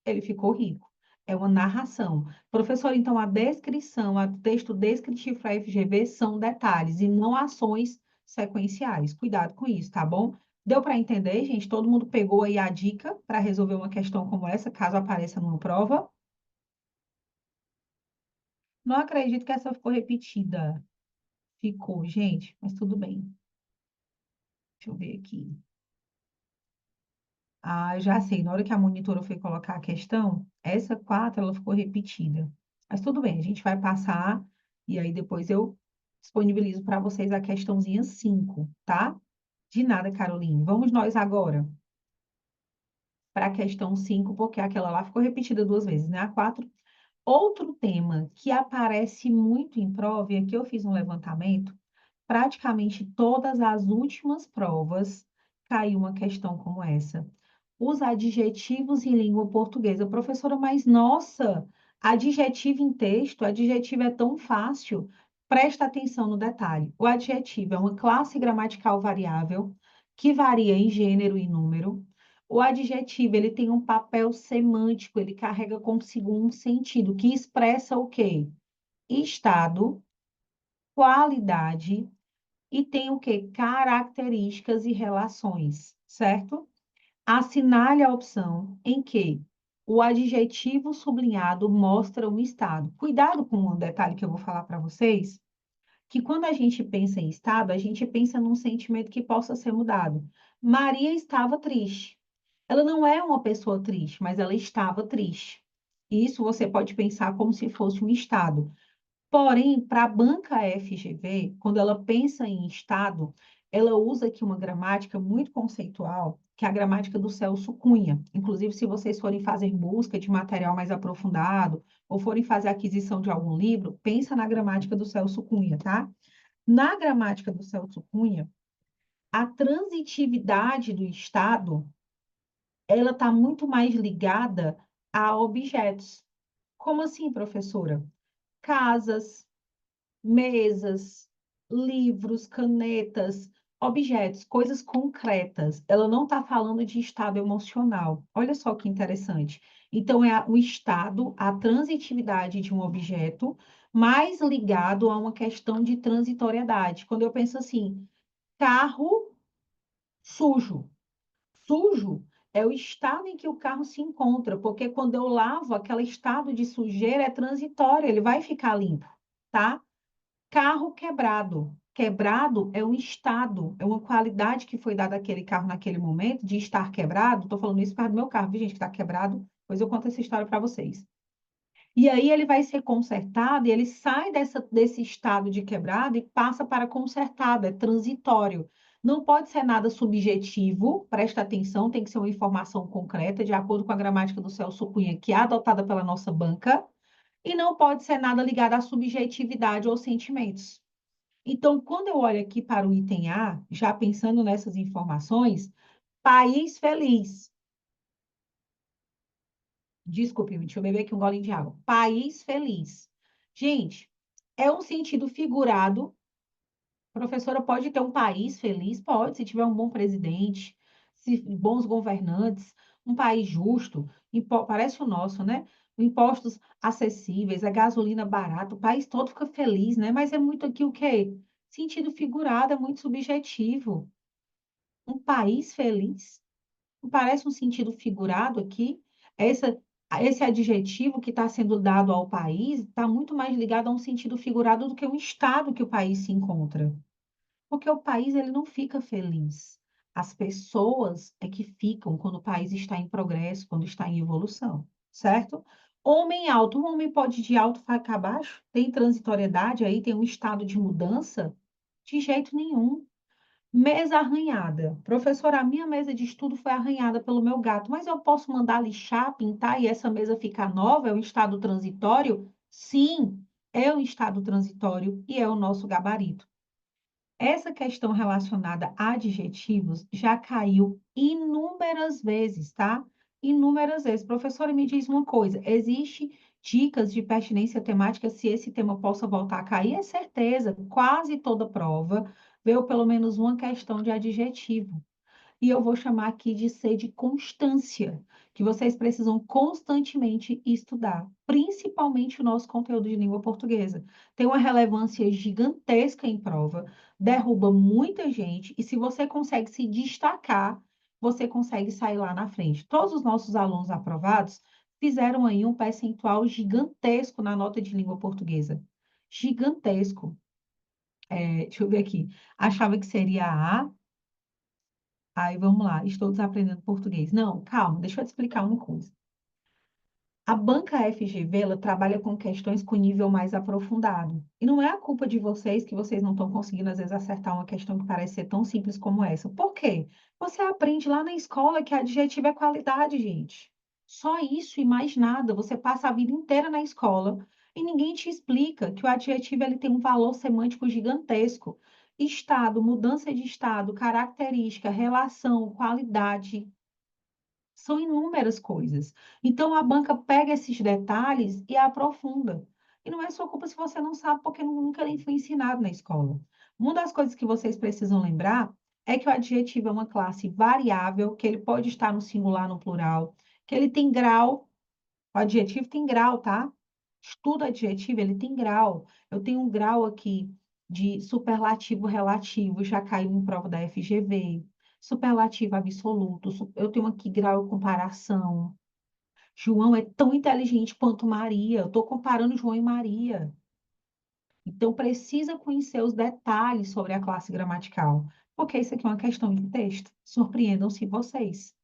ele ficou rico. É uma narração. Professor, então a descrição, o texto descritivo para a FGV são detalhes e não ações sequenciais. Cuidado com isso, tá bom? Deu para entender, gente? Todo mundo pegou aí a dica para resolver uma questão como essa, caso apareça numa prova? Não acredito que essa ficou repetida. Ficou, gente, mas tudo bem. Deixa eu ver aqui. Ah, eu já sei. Na hora que a monitora foi colocar a questão, essa 4 ela ficou repetida. Mas tudo bem, a gente vai passar e aí depois eu disponibilizo para vocês a questãozinha 5, tá? De nada, Caroline. Vamos nós agora para a questão 5, porque aquela lá ficou repetida 2 vezes, né? A 4. Outro tema que aparece muito em prova, e aqui eu fiz um levantamento, praticamente todas as últimas provas caiu uma questão como essa. Os adjetivos em língua portuguesa. Professora, mas nossa, adjetivo em texto, adjetivo é tão fácil. Presta atenção no detalhe. O adjetivo é uma classe gramatical variável que varia em gênero e número. O adjetivo, ele tem um papel semântico, ele carrega consigo um sentido que expressa o quê? Estado, qualidade e tem o quê? Características e relações, certo? Assinale a opção em que o adjetivo sublinhado mostra um estado. Cuidado com um detalhe que eu vou falar para vocês, que quando a gente pensa em estado, a gente pensa num sentimento que possa ser mudado. Maria estava triste. Ela não é uma pessoa triste, mas ela estava triste. Isso você pode pensar como se fosse um estado. Porém, para a banca FGV, quando ela pensa em estado, ela usa aqui uma gramática muito conceitual, que é a gramática do Celso Cunha. Inclusive, se vocês forem fazer busca de material mais aprofundado, ou forem fazer aquisição de algum livro, pensa na gramática do Celso Cunha, tá? Na gramática do Celso Cunha, a transitividade do estado, ela está muito mais ligada a objetos. Como assim, professora? Casas, mesas, livros, canetas, objetos, coisas concretas. Ela não está falando de estado emocional. Olha só que interessante. Então, é o estado, a transitividade de um objeto, mais ligado a uma questão de transitoriedade. Quando eu penso assim, carro sujo. Sujo é o estado em que o carro se encontra, porque quando eu lavo, aquele estado de sujeira é transitório, ele vai ficar limpo, tá? Carro quebrado. Quebrado é um estado, é uma qualidade que foi dada àquele carro naquele momento de estar quebrado. Estou falando isso por causa do meu carro, viu, gente, que está quebrado. Depois eu conto essa história para vocês. E aí ele vai ser consertado e ele sai desse estado de quebrado e passa para consertado, é transitório. Não pode ser nada subjetivo, presta atenção, tem que ser uma informação concreta, de acordo com a gramática do Celso Cunha, que é adotada pela nossa banca, e não pode ser nada ligado à subjetividade ou sentimentos. Então, quando eu olho aqui para o item A, já pensando nessas informações, país feliz. Desculpe, deixa eu beber aqui um golinho de água. País feliz. Gente, é um sentido figurado Professora, pode ter um país feliz? Pode, se tiver um bom presidente, se bons governantes, um país justo, parece o nosso, né? Impostos acessíveis, a gasolina barata, o país todo fica feliz, né? Mas é muito aqui o quê? Sentido figurado, é muito subjetivo. Um país feliz? Não parece um sentido figurado aqui? Essa, esse adjetivo que está sendo dado ao país está muito mais ligado a um sentido figurado do que um estado que o país se encontra. Porque o país ele não fica feliz. As pessoas é que ficam quando o país está em progresso, quando está em evolução, certo? Homem alto, um homem pode ir de alto para baixo? Tem transitoriedade aí, tem um estado de mudança? De jeito nenhum. Mesa arranhada. Professora, a minha mesa de estudo foi arranhada pelo meu gato, mas eu posso mandar lixar, pintar e essa mesa ficar nova? É um estado transitório? Sim, é um estado transitório e é o nosso gabarito. Essa questão relacionada a adjetivos já caiu inúmeras vezes, tá? Inúmeras vezes. Professora, me diz uma coisa: existe dicas de pertinência temática se esse tema possa voltar a cair? É certeza, quase toda prova veio pelo menos uma questão de adjetivo. E eu vou chamar aqui de ser de constância, que vocês precisam constantemente estudar, principalmente o nosso conteúdo de língua portuguesa. Tem uma relevância gigantesca em prova, derruba muita gente, e se você consegue se destacar, você consegue sair lá na frente. Todos os nossos alunos aprovados fizeram aí um percentual gigantesco na nota de língua portuguesa. Gigantesco. Deixa eu ver aqui. Achava que seria A. Aí vamos lá, estou desaprendendo português. Não, calma, deixa eu te explicar uma coisa. A banca FGV, ela trabalha com questões com nível mais aprofundado. E não é a culpa de vocês que vocês não estão conseguindo, às vezes, acertar uma questão que parece ser tão simples como essa. Por quê? Você aprende lá na escola que adjetivo é qualidade, gente. Só isso e mais nada. Você passa a vida inteira na escola e ninguém te explica que o adjetivo ele tem um valor semântico gigantesco. Estado, mudança de estado, característica, relação, qualidade. São inúmeras coisas. Então, a banca pega esses detalhes e aprofunda. E não é sua culpa se você não sabe, porque nunca nem foi ensinado na escola. Uma das coisas que vocês precisam lembrar é que o adjetivo é uma classe variável, que ele pode estar no singular, no plural, que ele tem grau. O adjetivo tem grau, tá? Estudo adjetivo, ele tem grau. Eu tenho um grau aqui de superlativo relativo, já caiu em prova da FGV. Superlativo absoluto, eu tenho aqui grau de comparação. João é tão inteligente quanto Maria. Eu estou comparando João e Maria. Então, precisa conhecer os detalhes sobre a classe gramatical, porque isso aqui é uma questão de texto. Surpreendam-se vocês.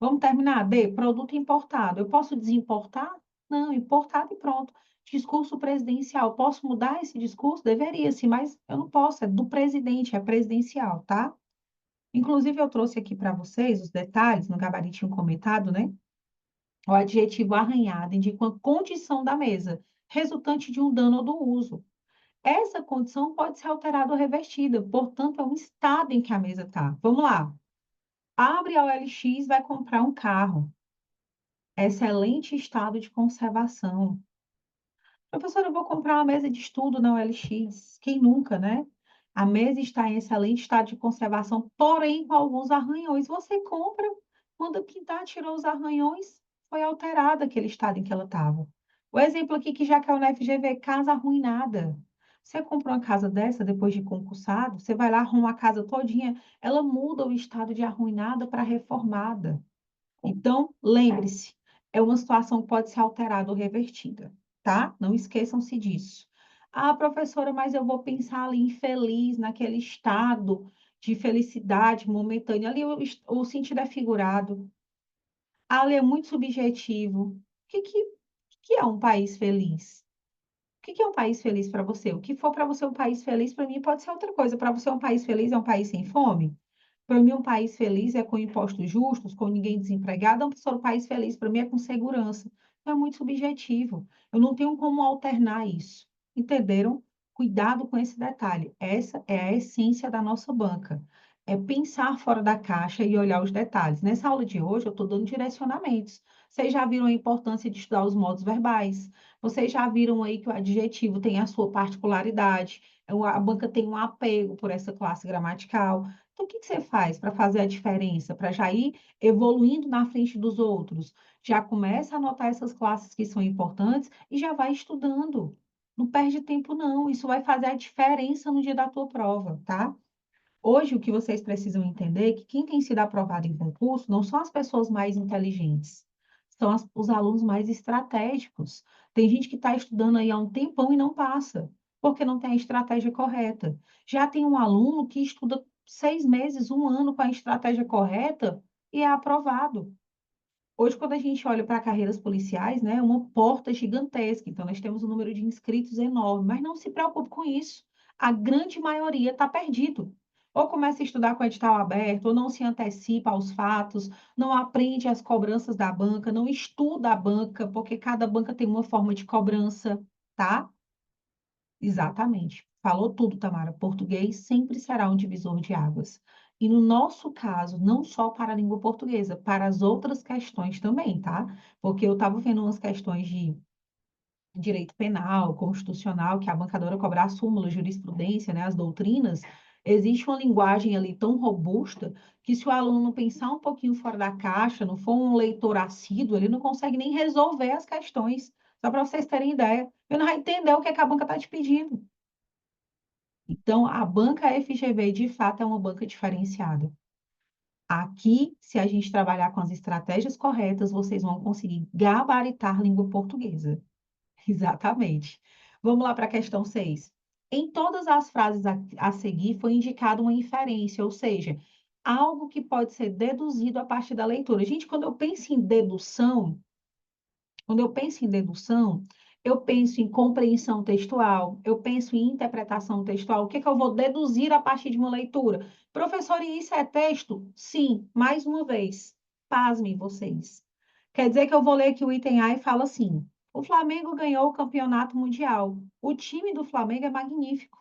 Vamos terminar? D, produto importado. Eu posso desimportar? Não, importado e pronto. Discurso presidencial. Posso mudar esse discurso? Deveria, sim, mas eu não posso. É do presidente, é presidencial, tá? Inclusive, eu trouxe aqui para vocês os detalhes no gabaritinho comentado, né? O adjetivo arranhado indica uma condição da mesa, resultante de um dano ou do uso. Essa condição pode ser alterada ou revertida, portanto, é um estado em que a mesa está. Vamos lá. Abre a OLX, vai comprar um carro. Excelente estado de conservação. Professora, eu vou comprar uma mesa de estudo na OLX. Quem nunca, né? A mesa está em excelente estado de conservação, porém com alguns arranhões. Você compra, manda pintar, tirou os arranhões, foi alterado aquele estado em que ela estava. O exemplo aqui que já caiu na FGV, casa arruinada. Você compra uma casa dessa depois de concursado, você vai lá, arruma a casa todinha, ela muda o estado de arruinada para reformada. Então, lembre-se, é uma situação que pode ser alterada ou revertida, tá? Não esqueçam-se disso. Ah, professora, mas eu vou pensar ali infeliz, naquele estado de felicidade momentânea. Ali o sentido é figurado. Ali é muito subjetivo. O que é um país feliz? O que é um país feliz para você? O que for para você um país feliz, para mim pode ser outra coisa. Para você um país feliz é um país sem fome? Para mim, um país feliz é com impostos justos, com ninguém desempregado. Não, professor, um país feliz para mim é com segurança. Então, é muito subjetivo. Eu não tenho como alternar isso. Entenderam? Cuidado com esse detalhe. Essa é a essência da nossa banca. É pensar fora da caixa e olhar os detalhes. Nessa aula de hoje, eu estou dando direcionamentos. Vocês já viram a importância de estudar os modos verbais. Vocês já viram aí que o adjetivo tem a sua particularidade. A banca tem um apego por essa classe gramatical. Então, o que que você faz para fazer a diferença? Para já ir evoluindo na frente dos outros? Já começa a anotar essas classes que são importantes e já vai estudando. Não perde tempo, não. Isso vai fazer a diferença no dia da tua prova, tá? Hoje, o que vocês precisam entender é que quem tem sido aprovado em concurso não são as pessoas mais inteligentes, são os alunos mais estratégicos. Tem gente que está estudando aí há um tempão e não passa, porque não tem a estratégia correta. Já tem um aluno que estuda 6 meses, um ano com a estratégia correta e é aprovado. Hoje, quando a gente olha para carreiras policiais, né, é uma porta gigantesca. Então, nós temos um número de inscritos enorme, mas não se preocupe com isso. A grande maioria está perdido. Ou começa a estudar com o edital aberto, ou não se antecipa aos fatos, não aprende as cobranças da banca, não estuda a banca, porque cada banca tem uma forma de cobrança, tá? Exatamente. Falou tudo, Tamara. Português sempre será um divisor de águas. E no nosso caso, não só para a língua portuguesa, para as outras questões também, tá? Porque eu estava vendo umas questões de direito penal, constitucional, que a bancadora cobrar a súmula, jurisprudência, né, as doutrinas. Existe uma linguagem ali tão robusta que se o aluno não pensar um pouquinho fora da caixa, não for um leitor assíduo, ele não consegue nem resolver as questões. Só para vocês terem ideia. Ele não vai entender o que é que a banca está te pedindo. Então, a banca FGV, de fato, é uma banca diferenciada. Aqui, se a gente trabalhar com as estratégias corretas, vocês vão conseguir gabaritar língua portuguesa. Exatamente. Vamos lá para a questão 6. Em todas as frases a seguir foi indicada uma inferência, ou seja, algo que pode ser deduzido a partir da leitura. Gente, quando eu penso em dedução, eu penso em compreensão textual, eu penso em interpretação textual. O que que eu vou deduzir a partir de uma leitura? Professor, e isso é texto? Sim, mais uma vez. Pasmem vocês. Quer dizer que eu vou ler aqui o item A e falo assim: o Flamengo ganhou o campeonato mundial. O time do Flamengo é magnífico.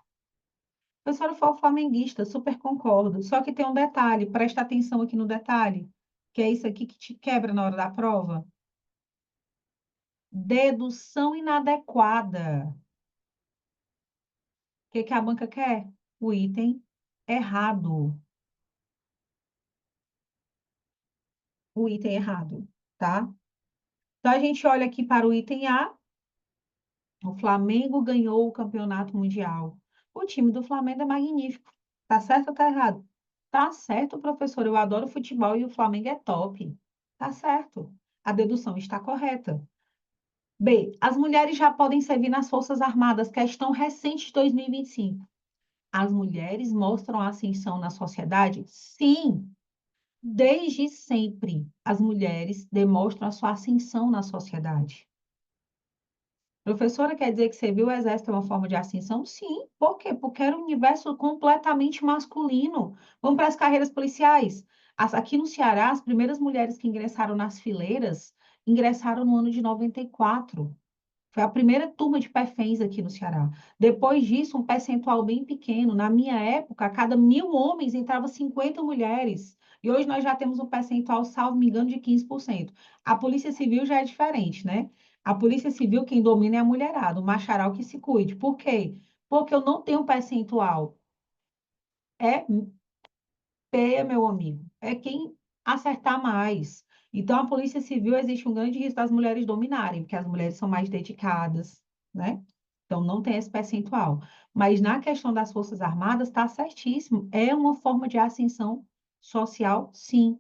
Professor, eu sou flamenguista, super concordo. Só que tem um detalhe, presta atenção aqui no detalhe, que é isso aqui que te quebra na hora da prova. Dedução inadequada. O que que a banca quer? O item errado. O item errado, tá? Então, a gente olha aqui para o item A. O Flamengo ganhou o campeonato mundial. O time do Flamengo é magnífico. Tá certo ou tá errado? Tá certo, professor. Eu adoro futebol e o Flamengo é top. Tá certo. A dedução está correta. B. As mulheres já podem servir nas Forças Armadas. Questão recente de 2025. As mulheres mostram ascensão na sociedade? Sim, desde sempre as mulheres demonstram a sua ascensão na sociedade. Professora, quer dizer que servir o exército é uma forma de ascensão? Sim. Por quê? Porque era um universo completamente masculino. Vamos para as carreiras policiais. Aqui no Ceará, as primeiras mulheres que ingressaram nas fileiras ingressaram no ano de 94. Foi a primeira turma de perféns aqui no Ceará. Depois disso, um percentual bem pequeno. Na minha época, a cada 1.000 homens entrava 50 mulheres. E hoje nós já temos um percentual, salvo me engano, de 15%. A Polícia Civil já é diferente, né? A Polícia Civil, quem domina é a mulherada, o macharal que se cuide. Por quê? Porque eu não tenho percentual. É P, meu amigo. É quem acertar mais. Então, a Polícia Civil existe um grande risco das mulheres dominarem, porque as mulheres são mais dedicadas, né? Então, não tem esse percentual. Mas na questão das Forças Armadas, está certíssimo. É uma forma de ascensão social, sim.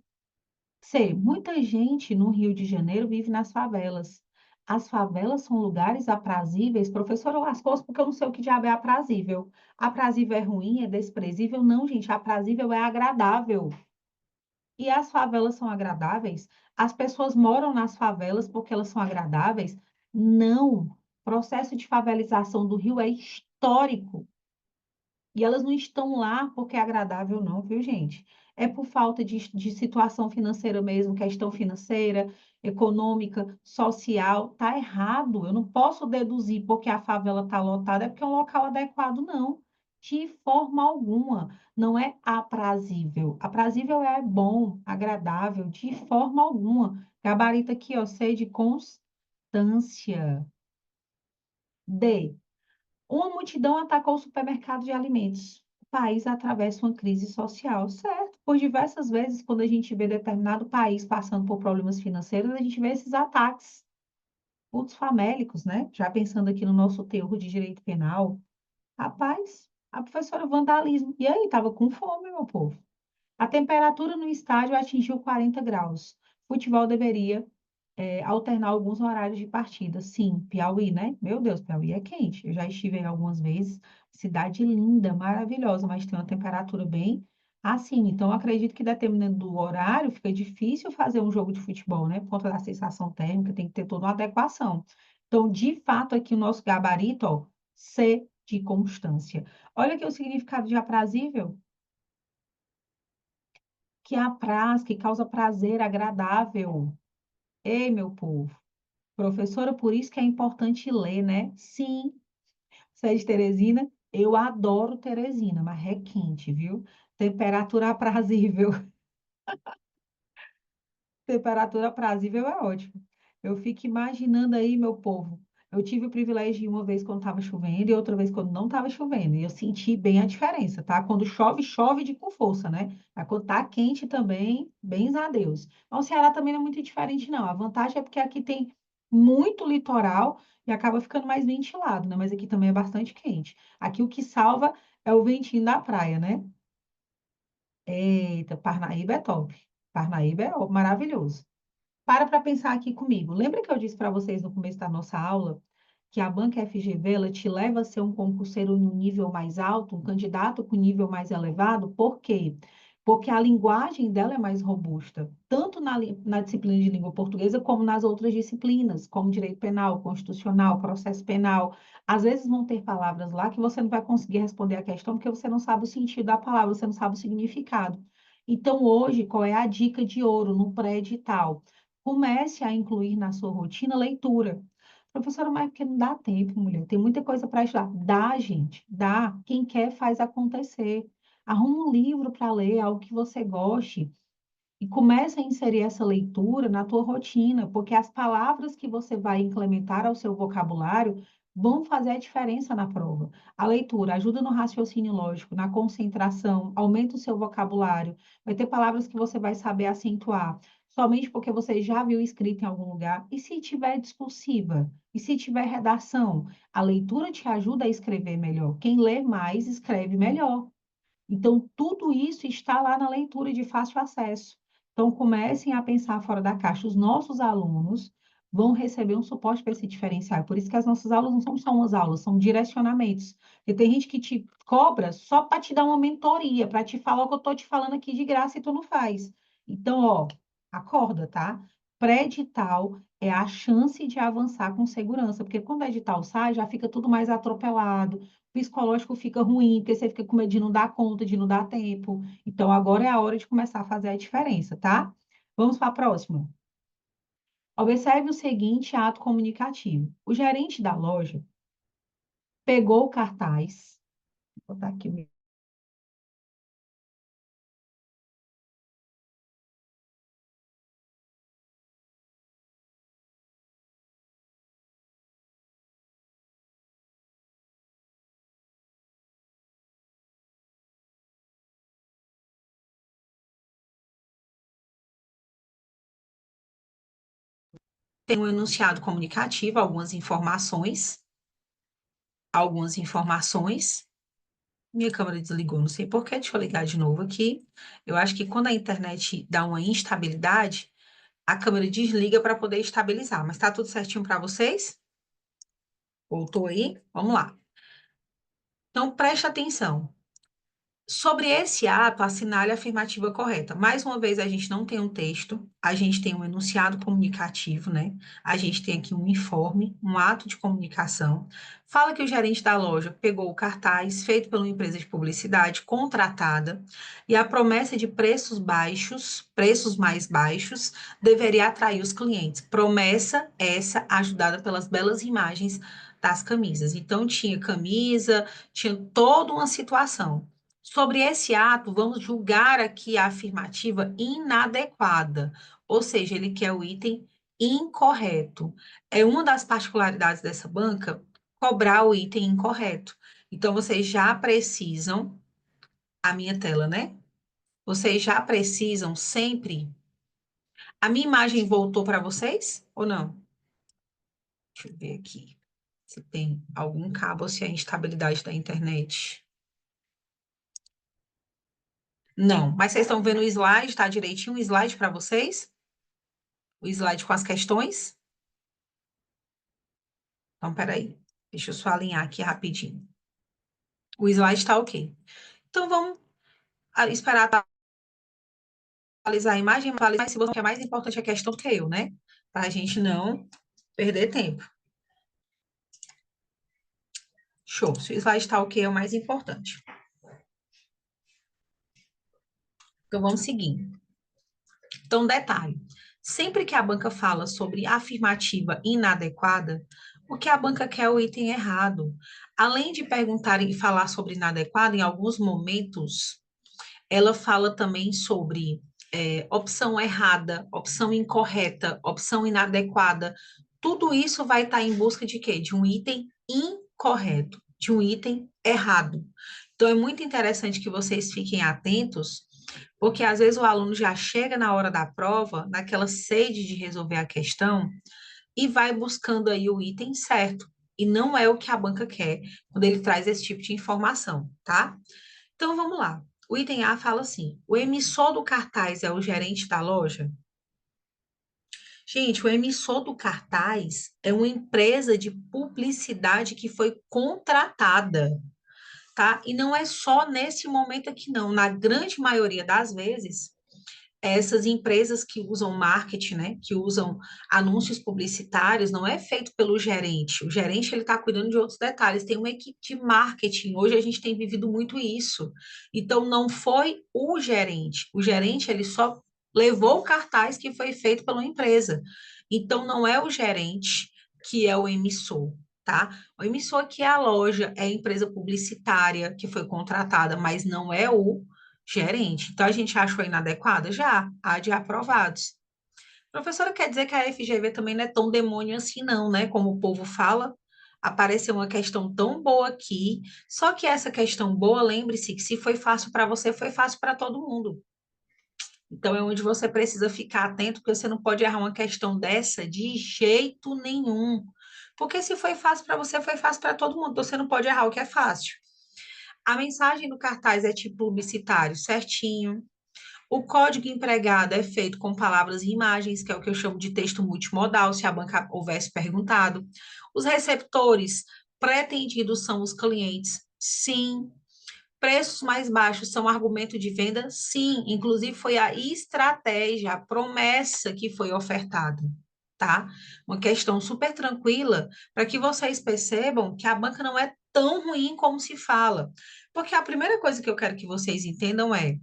C. Muita gente no Rio de Janeiro vive nas favelas. As favelas são lugares aprazíveis. Professora, lascou-se porque eu não sei o que diabo é aprazível. Aprazível é ruim, é desprezível? Não, gente. Aprazível é agradável. E as favelas são agradáveis? As pessoas moram nas favelas porque elas são agradáveis? Não. O processo de favelização do Rio é histórico. E elas não estão lá porque é agradável, não, viu, gente? É por falta de situação financeira mesmo, questão financeira, econômica, social. Tá errado. Eu não posso deduzir porque a favela está lotada, é porque é um local adequado, não. De forma alguma. Não é aprazível. Aprazível é bom, agradável, de forma alguma. Gabarito aqui, ó, C de constância. D. Uma multidão atacou o supermercado de alimentos. O país atravessa uma crise social, certo? Por diversas vezes, quando a gente vê determinado país passando por problemas financeiros, a gente vê esses ataques, cultos famélicos, né? Já pensando aqui no nosso teor de direito penal. Rapaz, a professora vandalismo. E aí, tava com fome, meu povo. A temperatura no estádio atingiu 40 graus. Futebol deveria alternar alguns horários de partida. Sim, Piauí, né? Meu Deus, Piauí é quente. Eu já estive aí algumas vezes. Cidade linda, maravilhosa, mas tem uma temperatura bem assim. Então, eu acredito que dependendo do horário, fica difícil fazer um jogo de futebol, né? Por conta da sensação térmica, tem que ter toda uma adequação. Então, de fato, aqui o nosso gabarito, ó, C de constância. Olha aqui o significado de aprazível, que apraz, que causa prazer, agradável. Ei, meu povo. Professora, por isso que é importante ler, né? Sim, você é de Teresina? Eu adoro Teresina, mas é quente, viu? Temperatura aprazível. Temperatura aprazível é ótimo. Eu fico imaginando aí, meu povo. Eu tive o privilégio de ir uma vez quando estava chovendo e outra vez quando não estava chovendo. E eu senti bem a diferença, tá? Quando chove, chove de com força, né? Mas quando tá quente também, bens a Deus. Mas o Ceará também não é muito diferente, não. A vantagem é porque aqui tem muito litoral e acaba ficando mais ventilado, né? Mas aqui também é bastante quente. Aqui o que salva é o ventinho da praia, né? Eita, Parnaíba é top. Parnaíba é maravilhoso. Para pensar aqui comigo. Lembra que eu disse para vocês no começo da nossa aula que a banca FGV ela te leva a ser um concurseiro no nível mais alto, um candidato com nível mais elevado? Por quê? Porque a linguagem dela é mais robusta, tanto na disciplina de língua portuguesa como nas outras disciplinas, como direito penal, constitucional, processo penal. Às vezes vão ter palavras lá que você não vai conseguir responder a questão porque você não sabe o sentido da palavra, você não sabe o significado. Então, hoje, qual é a dica de ouro no pré-edital? Comece a incluir na sua rotina leitura. Professora, mas porque não dá tempo, mulher. Tem muita coisa para estudar. Dá, gente, dá. Quem quer faz acontecer. Arruma um livro para ler, algo que você goste. E começa a inserir essa leitura na tua rotina, porque as palavras que você vai implementar ao seu vocabulário vão fazer a diferença na prova. A leitura ajuda no raciocínio lógico, na concentração, aumenta o seu vocabulário. Vai ter palavras que você vai saber acentuar, somente porque você já viu escrito em algum lugar. E se tiver discursiva? E se tiver redação? A leitura te ajuda a escrever melhor. Quem lê mais, escreve melhor. Então, tudo isso está lá na leitura de fácil acesso. Então, comecem a pensar fora da caixa. Os nossos alunos vão receber um suporte para esse diferencial. Por isso que as nossas aulas não são só umas aulas, são direcionamentos. E tem gente que te cobra só para te dar uma mentoria, para te falar o que eu estou te falando aqui de graça e tu não faz. Então, ó, acorda, tá? Pré-edital é a chance de avançar com segurança, porque quando o edital sai, já fica tudo mais atropelado, psicológico fica ruim, porque você fica com medo de não dar conta, de não dar tempo. Então, agora é a hora de começar a fazer a diferença, tá? Vamos para a próxima. Observe o seguinte ato comunicativo. O gerente da loja pegou o cartaz, vou botar aqui, tem um enunciado comunicativo, algumas informações. Minha câmera desligou, não sei por quê, deixa eu ligar de novo aqui. Eu acho que quando a internet dá uma instabilidade, a câmera desliga para poder estabilizar. Mas tá tudo certinho para vocês? Voltou aí? Vamos lá. Então, preste atenção. Sobre esse ato, assinale a afirmativa correta. Mais uma vez, a gente não tem um texto, a gente tem um enunciado comunicativo, né? A gente tem aqui um informe, um ato de comunicação. Fala que o gerente da loja pegou o cartaz feito por uma empresa de publicidade contratada e a promessa de preços baixos, preços mais baixos, deveria atrair os clientes. Promessa essa ajudada pelas belas imagens das camisas. Então, tinha camisa, tinha toda uma situação. Sobre esse ato, vamos julgar aqui a afirmativa inadequada, ou seja, ele quer o item incorreto. É uma das particularidades dessa banca cobrar o item incorreto. Então, vocês já precisam, a minha tela, né? Vocês já precisam sempre. A minha imagem voltou para vocês ou não? Deixa eu ver aqui se tem algum cabo ou se é instabilidade da internet. Não, mas vocês estão vendo o slide, tá direitinho o slide para vocês? O slide com as questões? Então, peraí. Deixa eu só alinhar aqui rapidinho. O slide está ok. Então, vamos esperar atualizar a imagem, mas se você é mais importante a questão que eu, né? Para a gente não perder tempo. Show. Se o slide está ok, é o mais importante. Então, vamos seguindo. Então, detalhe. Sempre que a banca fala sobre afirmativa inadequada, o que a banca quer é o item errado. Além de perguntar e falar sobre inadequado, em alguns momentos, ela fala também sobre opção errada, opção incorreta, opção inadequada. Tudo isso vai estar em busca de quê? De um item incorreto, de um item errado. Então, é muito interessante que vocês fiquem atentos, porque às vezes o aluno já chega na hora da prova, naquela sede de resolver a questão, e vai buscando aí o item certo. E não é o que a banca quer quando ele traz esse tipo de informação, tá? Então vamos lá. O item A fala assim: o emissor do cartaz é o gerente da loja? Gente, o emissor do cartaz é uma empresa de publicidade que foi contratada, tá? E não é só nesse momento aqui, não. Na grande maioria das vezes, essas empresas que usam marketing, né, que usam anúncios publicitários, não é feito pelo gerente. O gerente ele está cuidando de outros detalhes. Tem uma equipe de marketing. Hoje a gente tem vivido muito isso. Então não foi o gerente. O gerente ele só levou o cartaz que foi feito pela empresa. Então não é o gerente que é o emissor. Tá? O emissor aqui é a loja, é a empresa publicitária que foi contratada, mas não é o gerente. Então, a gente achou inadequada? Já, há de aprovados. Professora, quer dizer que a FGV também não é tão demônio assim, não, né? Como o povo fala. Apareceu uma questão tão boa aqui. Só que essa questão boa, lembre-se que se foi fácil para você, foi fácil para todo mundo. Então, é onde você precisa ficar atento, porque você não pode errar uma questão dessa de jeito nenhum. Porque se foi fácil para você, foi fácil para todo mundo. Então, você não pode errar o que é fácil. A mensagem do cartaz é tipo publicitário, certinho. O código empregado é feito com palavras e imagens, que é o que eu chamo de texto multimodal, se a banca houvesse perguntado. Os receptores pretendidos são os clientes? Sim. Preços mais baixos são argumento de venda? Sim. Inclusive, foi a estratégia, a promessa que foi ofertada, tá? Uma questão super tranquila para que vocês percebam que a banca não é tão ruim como se fala. Porque a primeira coisa que eu quero que vocês entendam é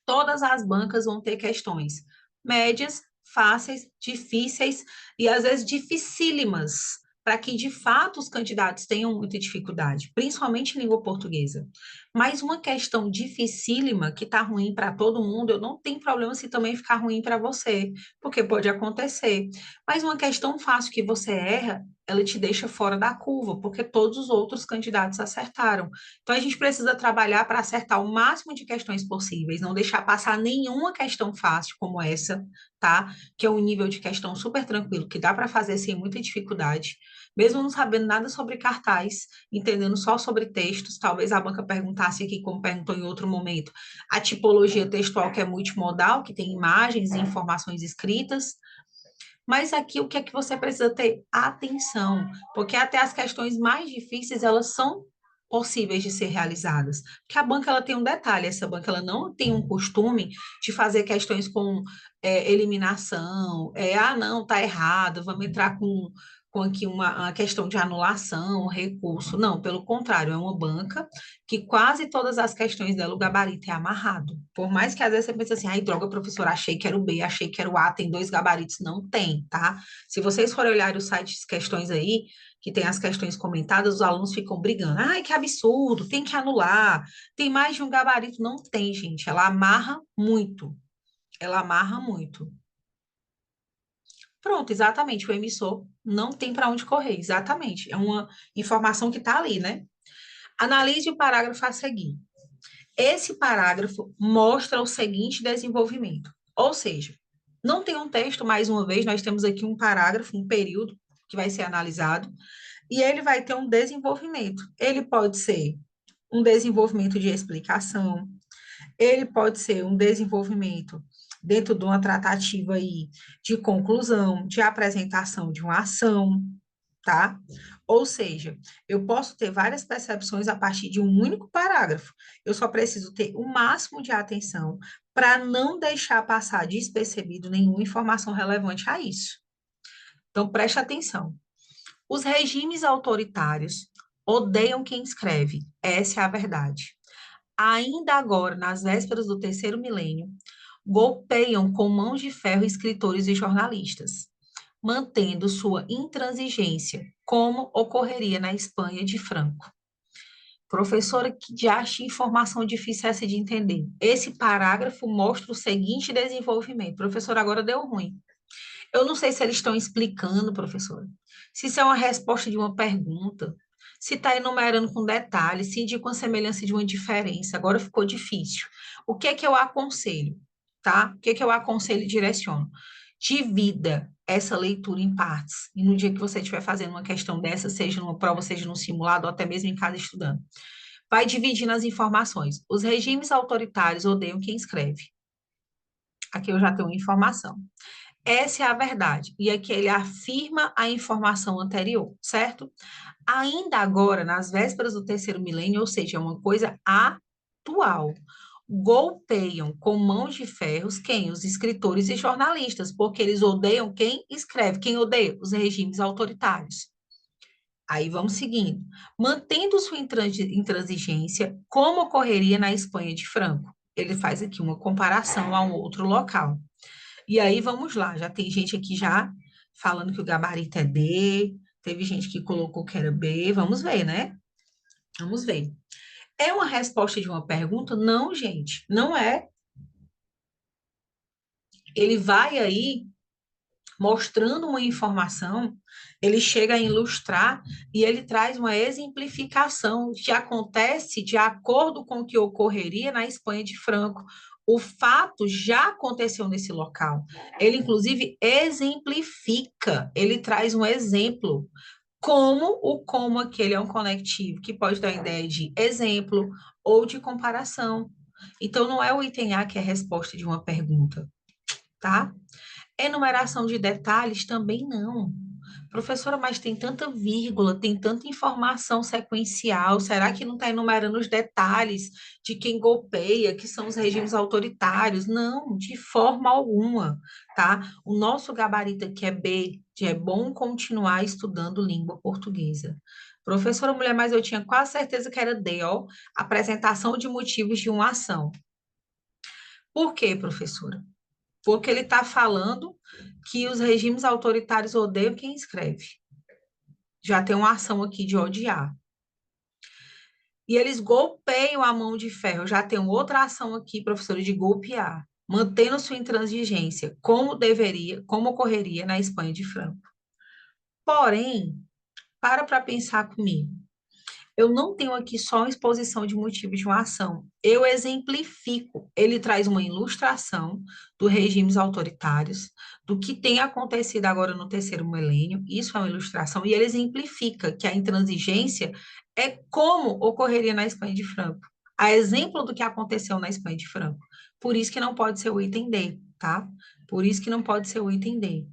todas as bancas vão ter questões médias, fáceis, difíceis e às vezes dificílimas, para que de fato os candidatos tenham muita dificuldade, principalmente em língua portuguesa. Mas uma questão dificílima que está ruim para todo mundo, eu não tenho problema se também ficar ruim para você, porque pode acontecer. Mas uma questão fácil que você erra, ela te deixa fora da curva, porque todos os outros candidatos acertaram. Então, a gente precisa trabalhar para acertar o máximo de questões possíveis, não deixar passar nenhuma questão fácil como essa, tá? Que é um nível de questão super tranquilo, que dá para fazer sem muita dificuldade. Mesmo não sabendo nada sobre cartaz, entendendo só sobre textos, talvez a banca perguntasse aqui, como perguntou em outro momento, a tipologia textual que é multimodal, que tem imagens e informações escritas. Mas aqui o que é que você precisa ter? Atenção, porque até as questões mais difíceis, elas são possíveis de ser realizadas. Porque a banca ela tem um detalhe, essa banca ela não tem um costume de fazer questões com eliminação, não, tá errado, vamos entrar com aqui uma questão de anulação, recurso. Não, pelo contrário, é uma banca que quase todas as questões dela, o gabarito é amarrado. Por mais que às vezes você pense assim, ai, droga, professor, achei que era o B, achei que era o A, tem dois gabaritos. Não tem, tá? Se vocês forem olhar os sites de questões aí, que tem as questões comentadas, os alunos ficam brigando. Ai, que absurdo, tem que anular. Tem mais de um gabarito. Não tem, gente. Ela amarra muito. Ela amarra muito. Pronto, exatamente. O emissor não tem para onde correr. Exatamente. É uma informação que está ali, né? Analise o parágrafo a seguir. Esse parágrafo mostra o seguinte desenvolvimento. Ou seja, não tem um texto, mais uma vez, nós temos aqui um parágrafo, um período que vai ser analisado, e ele vai ter um desenvolvimento. Ele pode ser um desenvolvimento de explicação, ele pode ser um desenvolvimento dentro de uma tratativa aí de conclusão, de apresentação de uma ação, tá? Ou seja, eu posso ter várias percepções a partir de um único parágrafo. Eu só preciso ter o máximo de atenção para não deixar passar despercebido nenhuma informação relevante a isso. Então, preste atenção. Os regimes autoritários odeiam quem escreve. Essa é a verdade. Ainda agora, nas vésperas do terceiro milênio, golpeiam com mãos de ferro escritores e jornalistas, mantendo sua intransigência, como ocorreria na Espanha de Franco. Professora, que já acha informação difícil essa de entender. Esse parágrafo mostra o seguinte desenvolvimento. Professor, agora deu ruim. Eu não sei se eles estão explicando, professora, se isso é uma resposta de uma pergunta, se está enumerando com detalhes, se indica uma semelhança de uma diferença. Agora ficou difícil. O que é que eu aconselho, tá? O que é que eu aconselho e direciono? Divida essa leitura em partes. E no dia que você estiver fazendo uma questão dessa, seja numa prova, seja num simulado, ou até mesmo em casa estudando, vai dividindo as informações. Os regimes autoritários odeiam quem escreve. Aqui eu já tenho informação. Essa é a verdade. E aqui ele afirma a informação anterior, certo? Ainda agora, nas vésperas do terceiro milênio, ou seja, é uma coisa atual, golpeiam com mãos de ferros quem? Os escritores e jornalistas, porque eles odeiam quem escreve. Quem odeia? Os regimes autoritários. Aí vamos seguindo. Mantendo sua intransigência, como ocorreria na Espanha de Franco. Ele faz aqui uma comparação a um outro local. E aí vamos lá, já tem gente aqui já falando que o gabarito é D, teve gente que colocou que era B, vamos ver, né? Vamos ver. É uma resposta de uma pergunta? Não, gente, não é. Ele vai aí mostrando uma informação, ele chega a ilustrar e ele traz uma exemplificação que acontece de acordo com o que ocorreria na Espanha de Franco. O fato já aconteceu nesse local. Ele, inclusive, exemplifica, ele traz um exemplo. Como aquele é um conectivo, que pode dar a ideia de exemplo ou de comparação. Então, não é o item A que é a resposta de uma pergunta, tá? Enumeração de detalhes também não. Professora, mas tem tanta vírgula, tem tanta informação sequencial, será que não está enumerando os detalhes de quem golpeia, que são os regimes autoritários? Não, de forma alguma, tá? O nosso gabarito aqui é B, de é bom continuar estudando língua portuguesa. Professora mulher, mas eu tinha quase certeza que era D, ó, apresentação de motivos de uma ação. Por quê, professora? Porque ele está falando que os regimes autoritários odeiam quem escreve. Já tem uma ação aqui de odiar. E eles golpeiam a mão de ferro. Já tem outra ação aqui, professora, de golpear, mantendo sua intransigência, como deveria, como ocorreria na Espanha de Franco. Porém, para pensar comigo. Eu não tenho aqui só uma exposição de motivos de uma ação. Eu exemplifico. Ele traz uma ilustração dos regimes autoritários, do que tem acontecido agora no terceiro milênio. Isso é uma ilustração. E ele exemplifica que a intransigência é como ocorreria na Espanha de Franco. A exemplo do que aconteceu na Espanha de Franco. Por isso que não pode ser o item D, tá? Por isso que não pode ser o item D.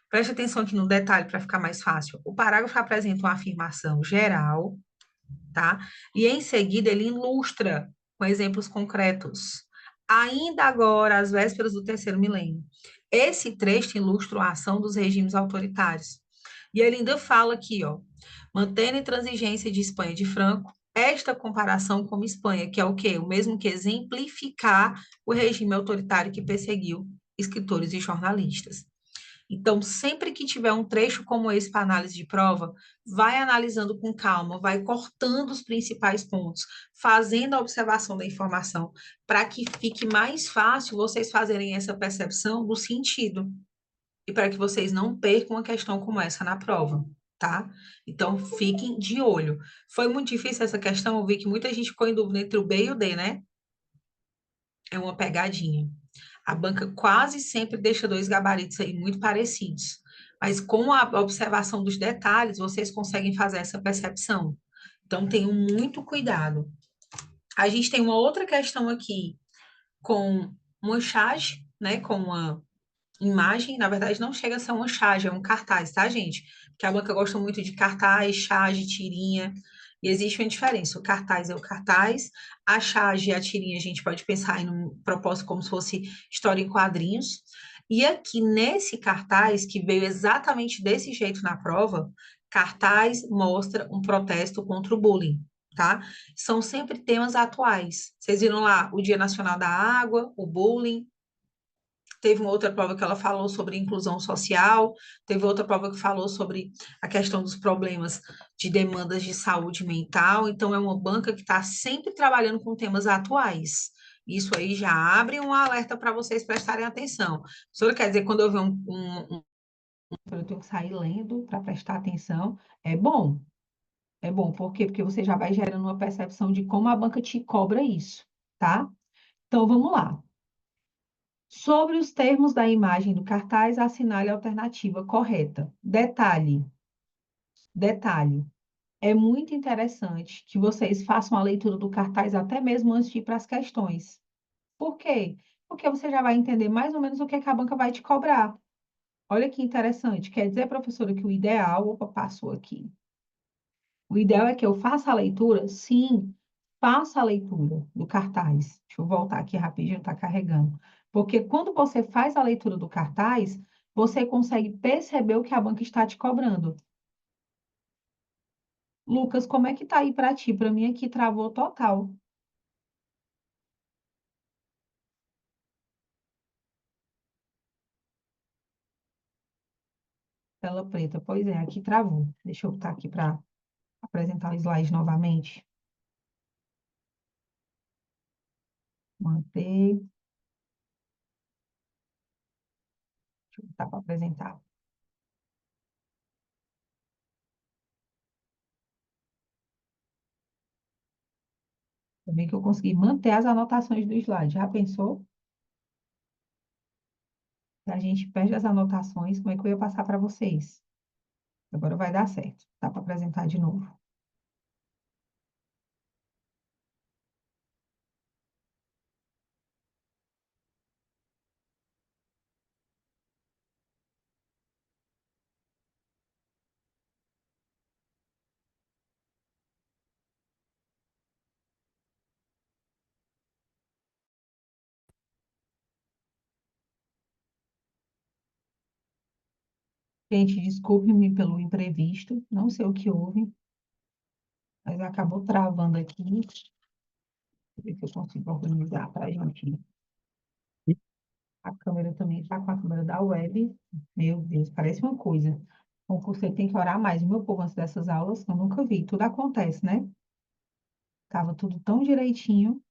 Preste atenção aqui no detalhe para ficar mais fácil. O parágrafo apresenta uma afirmação geral, tá? E em seguida ele ilustra com exemplos concretos. Ainda agora, às vésperas do terceiro milênio. Esse trecho ilustra a ação dos regimes autoritários. E ele ainda fala aqui, ó, mantendo a intransigência de Espanha de Franco, esta comparação com Espanha, que é o quê? O mesmo que exemplificar o regime autoritário que perseguiu escritores e jornalistas. Então, sempre que tiver um trecho como esse para análise de prova, vai analisando com calma, vai cortando os principais pontos, fazendo a observação da informação, para que fique mais fácil vocês fazerem essa percepção do sentido e para que vocês não percam uma questão como essa na prova, tá? Então, fiquem de olho. Foi muito difícil essa questão, eu vi que muita gente ficou em dúvida entre o B e o D, né? É uma pegadinha. A banca quase sempre deixa dois gabaritos aí muito parecidos, mas com a observação dos detalhes, vocês conseguem fazer essa percepção. Então, tenham muito cuidado. A gente tem uma outra questão aqui com uma charge, né, com uma imagem, na verdade não chega a ser uma charge, é um cartaz, tá, gente? Porque a banca gosta muito de cartaz, charge, tirinha, e existe uma diferença. O cartaz é o cartaz, a charge e a tirinha a gente pode pensar em um propósito como se fosse história em quadrinhos. E aqui nesse cartaz, que veio exatamente desse jeito na prova, cartaz mostra um protesto contra o bullying. Tá? São sempre temas atuais. Vocês viram lá o Dia Nacional da Água, o bullying, teve uma outra prova que ela falou sobre inclusão social, teve outra prova que falou sobre a questão dos problemas de demandas de saúde mental. Então, é uma banca que está sempre trabalhando com temas atuais. Isso aí já abre um alerta para vocês prestarem atenção. Isso quer dizer, quando eu ver eu tenho que sair lendo para prestar atenção, é bom. É bom, por quê? Porque você já vai gerando uma percepção de como a banca te cobra isso, tá? Então, vamos lá. Sobre os termos da imagem do cartaz, assinale a alternativa correta. Detalhe. É muito interessante que vocês façam a leitura do cartaz até mesmo antes de ir para as questões. Por quê? Porque você já vai entender mais ou menos o que é que a banca vai te cobrar. Olha que interessante. Quer dizer, professora, que o ideal, opa, passou aqui. O ideal é que eu faça a leitura? Sim, faça a leitura do cartaz. Deixa eu voltar aqui rapidinho, está carregando. Porque quando você faz a leitura do cartaz, você consegue perceber o que a banca está te cobrando. Lucas, como é que tá aí para ti? Para mim aqui travou total. Tela preta. Pois é, aqui travou. Deixa eu botar aqui para apresentar o slide novamente. Manter. Deixa eu botar para apresentar. Também que eu consegui manter as anotações do slide. Já pensou? Se a gente perde as anotações, como é que eu ia passar para vocês? Agora vai dar certo. Dá para apresentar de novo. Gente, desculpe-me pelo imprevisto. Não sei o que houve, mas acabou travando aqui. Deixa eu ver se eu consigo organizar para a gente. A câmera também está com a câmera da web. Meu Deus, parece uma coisa. O curso tem que orar mais. O meu povo, antes dessas aulas, eu nunca vi. Tudo acontece, né? Tava tudo tão direitinho.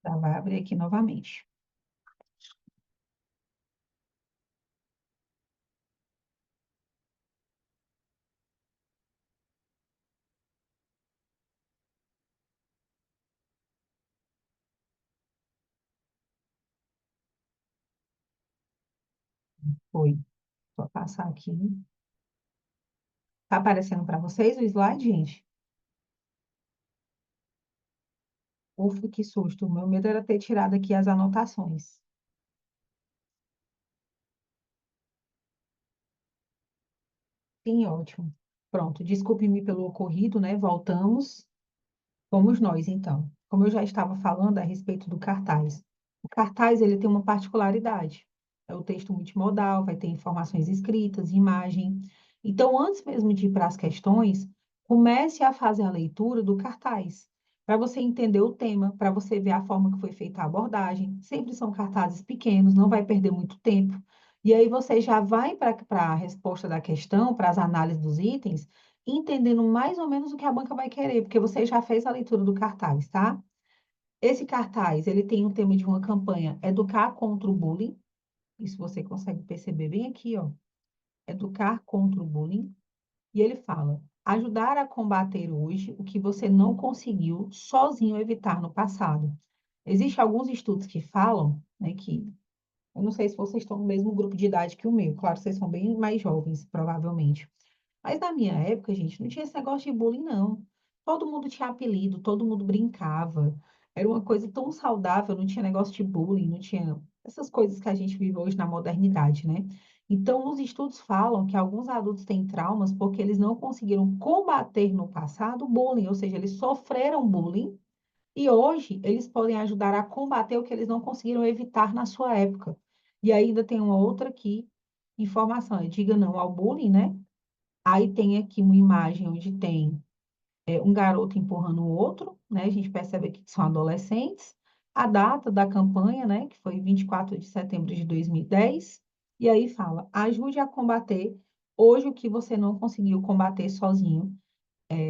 Já vai abrir aqui novamente. Foi. Vou passar aqui. Tá aparecendo para vocês o slide, gente? Ufa, que susto. O meu medo era ter tirado aqui as anotações. Sim, ótimo. Pronto, desculpe-me pelo ocorrido, né? Voltamos. Vamos nós, então. Como eu já estava falando a respeito do cartaz. O cartaz, ele tem uma particularidade. É o texto multimodal, vai ter informações escritas, imagem. Então, antes mesmo de ir para as questões, comece a fazer a leitura do cartaz, para você entender o tema, para você ver a forma que foi feita a abordagem. Sempre são cartazes pequenos, não vai perder muito tempo. E aí você já vai para a resposta da questão, para as análises dos itens, entendendo mais ou menos o que a banca vai querer, porque você já fez a leitura do cartaz, tá? Esse cartaz, ele tem um tema de uma campanha, Educar contra o Bullying. Isso você consegue perceber bem aqui, ó. Educar contra o Bullying. E ele fala, ajudar a combater hoje o que você não conseguiu sozinho evitar no passado. Existem alguns estudos que falam, né, que eu não sei se vocês estão no mesmo grupo de idade que o meu. Claro, vocês são bem mais jovens, provavelmente. Mas na minha época, gente, não tinha esse negócio de bullying, não. Todo mundo tinha apelido, todo mundo brincava. Era uma coisa tão saudável, não tinha negócio de bullying, não tinha essas coisas que a gente vive hoje na modernidade, né? Então, os estudos falam que alguns adultos têm traumas porque eles não conseguiram combater no passado o bullying, ou seja, eles sofreram bullying e hoje eles podem ajudar a combater o que eles não conseguiram evitar na sua época. E ainda tem uma outra aqui, informação, diga não ao bullying, né? Aí tem aqui uma imagem onde tem um garoto empurrando o outro, né? A gente percebe aqui que são adolescentes. A data da campanha, né? Que foi 24 de setembro de 2010. E aí fala, ajude a combater hoje o que você não conseguiu combater sozinho,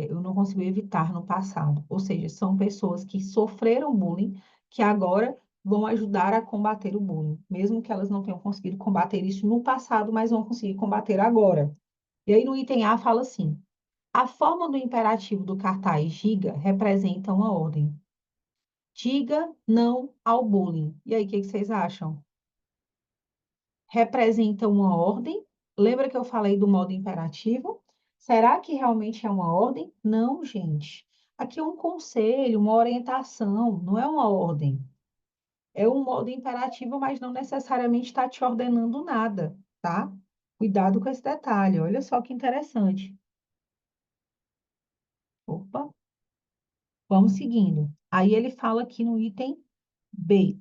eu não consegui evitar no passado. Ou seja, são pessoas que sofreram bullying, que agora vão ajudar a combater o bullying, mesmo que elas não tenham conseguido combater isso no passado, mas vão conseguir combater agora. E aí no item A fala assim: a forma do imperativo do cartaz giga representa uma ordem. Diga não ao bullying. E aí, o que que vocês acham? Representa uma ordem? Lembra que eu falei do modo imperativo? Será que realmente é uma ordem? Não, gente. Aqui é um conselho, uma orientação, não é uma ordem. É um modo imperativo, mas não necessariamente está te ordenando nada, tá? Cuidado com esse detalhe. Olha só que interessante. Opa. Vamos seguindo. Aí ele fala aqui no item B.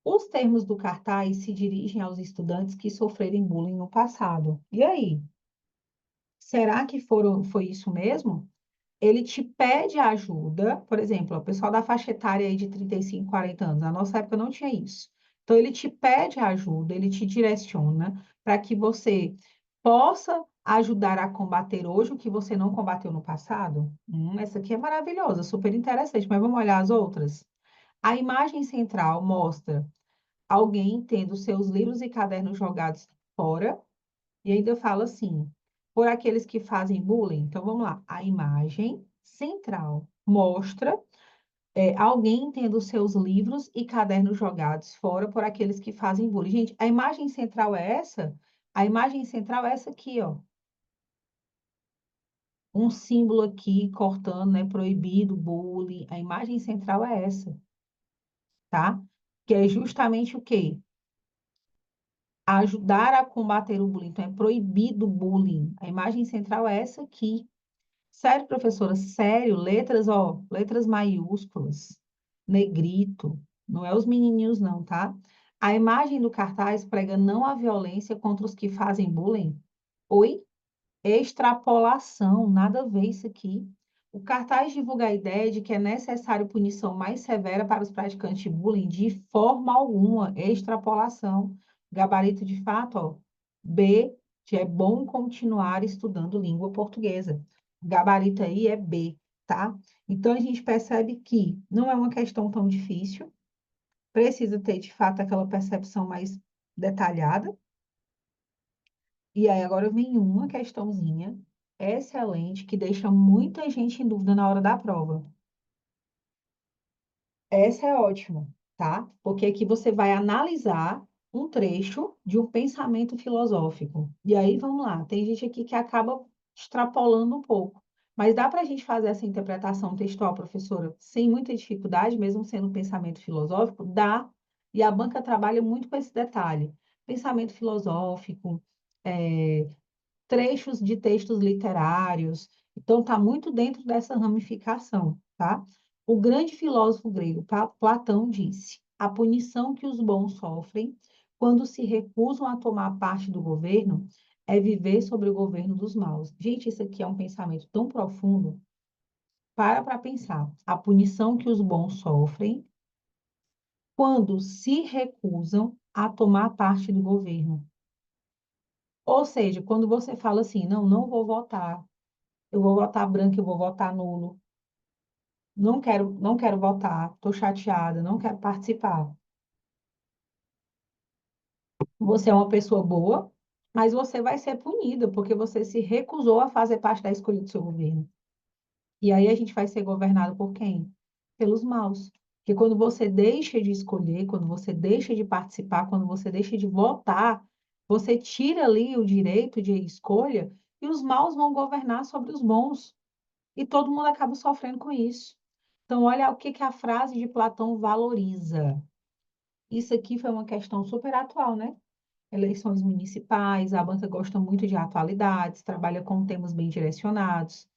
Os termos do cartaz se dirigem aos estudantes que sofrerem bullying no passado. E aí? Será que foi isso mesmo? Ele te pede ajuda, por exemplo, o pessoal da faixa etária aí de 35, 40 anos, na nossa época não tinha isso. Então, ele te pede ajuda, ele te direciona para que você possa ajudar a combater hoje o que você não combateu no passado. Essa aqui é maravilhosa, super interessante, mas vamos olhar as outras? A imagem central mostra alguém tendo seus livros e cadernos jogados fora, e ainda fala assim, por aqueles que fazem bullying. Então, vamos lá. A imagem central mostra alguém tendo seus livros e cadernos jogados fora por aqueles que fazem bullying. Gente, a imagem central é essa? A imagem central é essa aqui, ó. Um símbolo aqui cortando, né? Proibido, bullying. A imagem central é essa, tá? Que é justamente o quê? Ajudar a combater o bullying. Então, é proibido o bullying. A imagem central é essa aqui. Sério, professora? Sério? Letras, ó, letras maiúsculas, negrito. Não é os menininhos, não, tá? A imagem do cartaz prega não a violência contra os que fazem bullying. Oi? Extrapolação, nada a ver isso aqui. O cartaz divulga a ideia de que é necessário punição mais severa para os praticantes de bullying de forma alguma. Extrapolação. Gabarito de fato, ó. B, que é bom continuar estudando língua portuguesa. O gabarito aí é B, tá? Então a gente percebe que não é uma questão tão difícil, precisa ter de fato aquela percepção mais detalhada. E aí agora vem uma questãozinha excelente que deixa muita gente em dúvida na hora da prova. Essa é ótima, tá? Porque aqui você vai analisar um trecho de um pensamento filosófico. E aí, vamos lá, tem gente aqui que acaba extrapolando um pouco. Mas dá para a gente fazer essa interpretação textual, professora, sem muita dificuldade, mesmo sendo um pensamento filosófico? Dá. E a banca trabalha muito com esse detalhe. Pensamento filosófico, trechos de textos literários. Então, está muito dentro dessa ramificação, tá? O grande filósofo grego Platão disse: a punição que os bons sofrem quando se recusam a tomar parte do governo é viver sobre o governo dos maus. Gente, isso aqui é um pensamento tão profundo. Para pensar. A punição que os bons sofrem quando se recusam a tomar parte do governo. Ou seja, quando você fala assim, não, não vou votar, eu vou votar branco, eu vou votar nulo, não quero votar, estou chateada, não quero participar. Você é uma pessoa boa, mas você vai ser punida porque você se recusou a fazer parte da escolha do seu governo. E aí a gente vai ser governado por quem? Pelos maus. Porque quando você deixa de escolher, quando você deixa de participar, quando você deixa de votar, você tira ali o direito de escolha e os maus vão governar sobre os bons. E todo mundo acaba sofrendo com isso. Então, olha o que que a frase de Platão valoriza. Isso aqui foi uma questão super atual, né? Eleições municipais, a banca gosta muito de atualidades, trabalha com temas bem direcionados.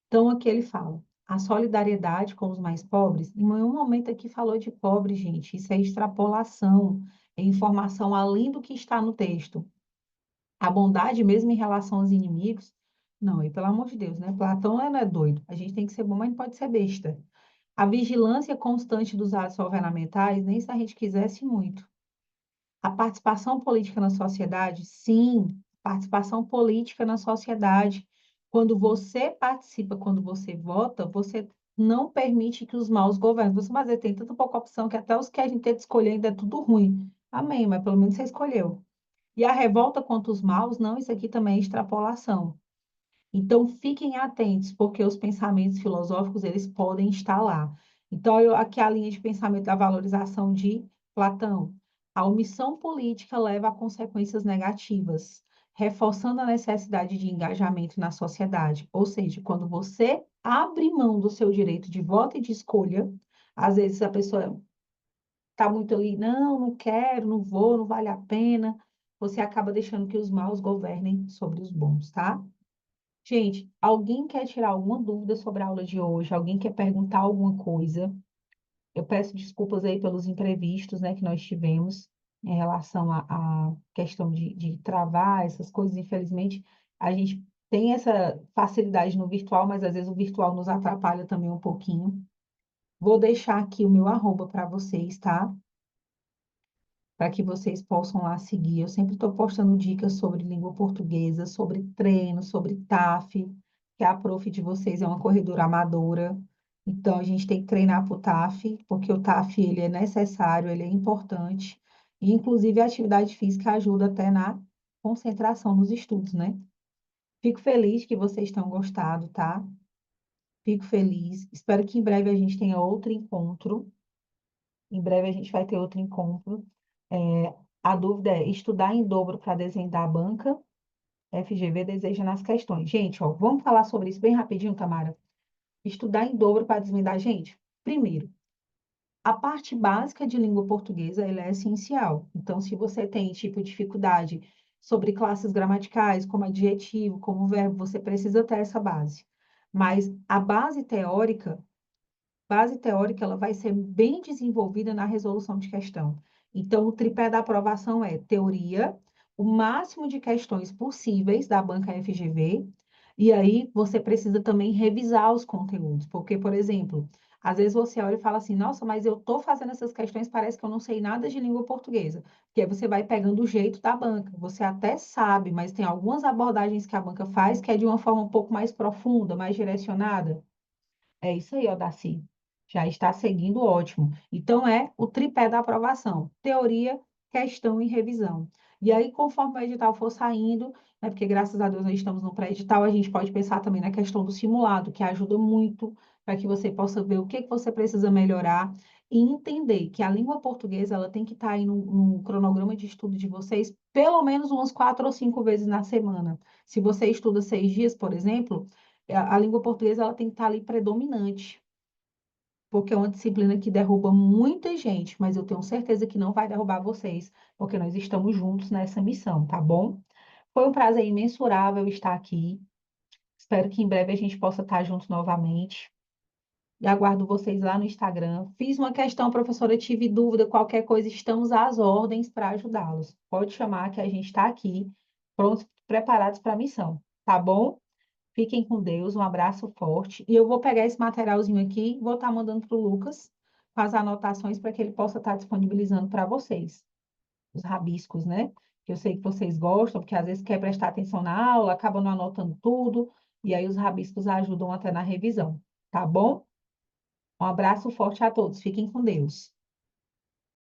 Então, aqui ele fala, a solidariedade com os mais pobres, em nenhum momento aqui falou de pobre, gente, isso é extrapolação, é informação além do que está no texto. A bondade, mesmo em relação aos inimigos, não, e pelo amor de Deus, né? Platão não é doido, a gente tem que ser bom, mas não pode ser besta. A vigilância constante dos atos governamentais, nem se a gente quisesse muito. A participação política na sociedade, sim, participação política na sociedade. Quando você participa, quando você vota, você não permite que os maus governem. Você, mas tem tanta pouca opção que até os que a gente tenta escolher ainda é tudo ruim. Amém, mas pelo menos você escolheu. E a revolta contra os maus, não, isso aqui também é extrapolação. Então, fiquem atentos, porque os pensamentos filosóficos, eles podem estar lá. Então, aqui a linha de pensamento da valorização de Platão. A omissão política leva a consequências negativas, reforçando a necessidade de engajamento na sociedade. Ou seja, quando você abre mão do seu direito de voto e de escolha, às vezes a pessoa está muito ali, não, não quero, não vou, não vale a pena, você acaba deixando que os maus governem sobre os bons, tá? Gente, alguém quer tirar alguma dúvida sobre a aula de hoje? Alguém quer perguntar alguma coisa? Eu peço desculpas aí pelos imprevistos, né, que nós tivemos em relação à questão de travar essas coisas. Infelizmente, a gente tem essa facilidade no virtual, mas às vezes o virtual nos atrapalha também um pouquinho. Vou deixar aqui o meu arroba para vocês, tá? Para que vocês possam lá seguir. Eu sempre estou postando dicas sobre língua portuguesa, sobre treino, sobre TAF, que a prof de vocês é uma corredora amadora. Então, a gente tem que treinar para o TAF, porque o TAF ele é necessário, ele é importante. E, inclusive, a atividade física ajuda até na concentração nos estudos, né? Fico feliz que vocês tenham gostado, tá? Fico feliz. Espero que em breve a gente tenha outro encontro. Em breve a gente vai ter outro encontro. A dúvida é estudar em dobro para desvendar a banca. FGV deseja nas questões. Gente, ó, vamos falar sobre isso bem rapidinho, Tamara. Estudar em dobro para desvendar. Gente, primeiro, a parte básica de língua portuguesa, ela é essencial. Então, se você tem, tipo, dificuldade sobre classes gramaticais, como adjetivo, como verbo, você precisa ter essa base. Mas a base teórica ela vai ser bem desenvolvida na resolução de questão. Então, o tripé da aprovação é teoria, o máximo de questões possíveis da banca FGV, e aí você precisa também revisar os conteúdos, porque, por exemplo, às vezes você olha e fala assim, nossa, mas eu estou fazendo essas questões, parece que eu não sei nada de língua portuguesa, porque aí você vai pegando o jeito da banca, você até sabe, mas tem algumas abordagens que a banca faz que é de uma forma um pouco mais profunda, mais direcionada. É isso aí, Odaci. Já está seguindo ótimo. Então, é o tripé da aprovação: teoria, questão e revisão. E aí, conforme o edital for saindo, né, porque graças a Deus nós estamos no pré-edital, a gente pode pensar também na questão do simulado, que ajuda muito para que você possa ver o que que você precisa melhorar e entender que a língua portuguesa ela tem que estar aí no cronograma de estudo de vocês pelo menos umas 4 ou 5 vezes na semana. Se você estuda 6 dias, por exemplo, a língua portuguesa ela tem que estar ali predominante, porque é uma disciplina que derruba muita gente, mas eu tenho certeza que não vai derrubar vocês, porque nós estamos juntos nessa missão, tá bom? Foi um prazer imensurável estar aqui. Espero que em breve a gente possa estar juntos novamente. E aguardo vocês lá no Instagram. Fiz uma questão, professora, tive dúvida, qualquer coisa, estamos às ordens para ajudá-los. Pode chamar que a gente está aqui, prontos, preparados para a missão, tá bom? Fiquem com Deus, um abraço forte. E eu vou pegar esse materialzinho aqui, vou estar mandando para o Lucas com as anotações para que ele possa estar disponibilizando para vocês, os rabiscos, né? Que eu sei que vocês gostam, porque às vezes quer prestar atenção na aula, acabam não anotando tudo, e aí os rabiscos ajudam até na revisão, tá bom? Um abraço forte a todos. Fiquem com Deus.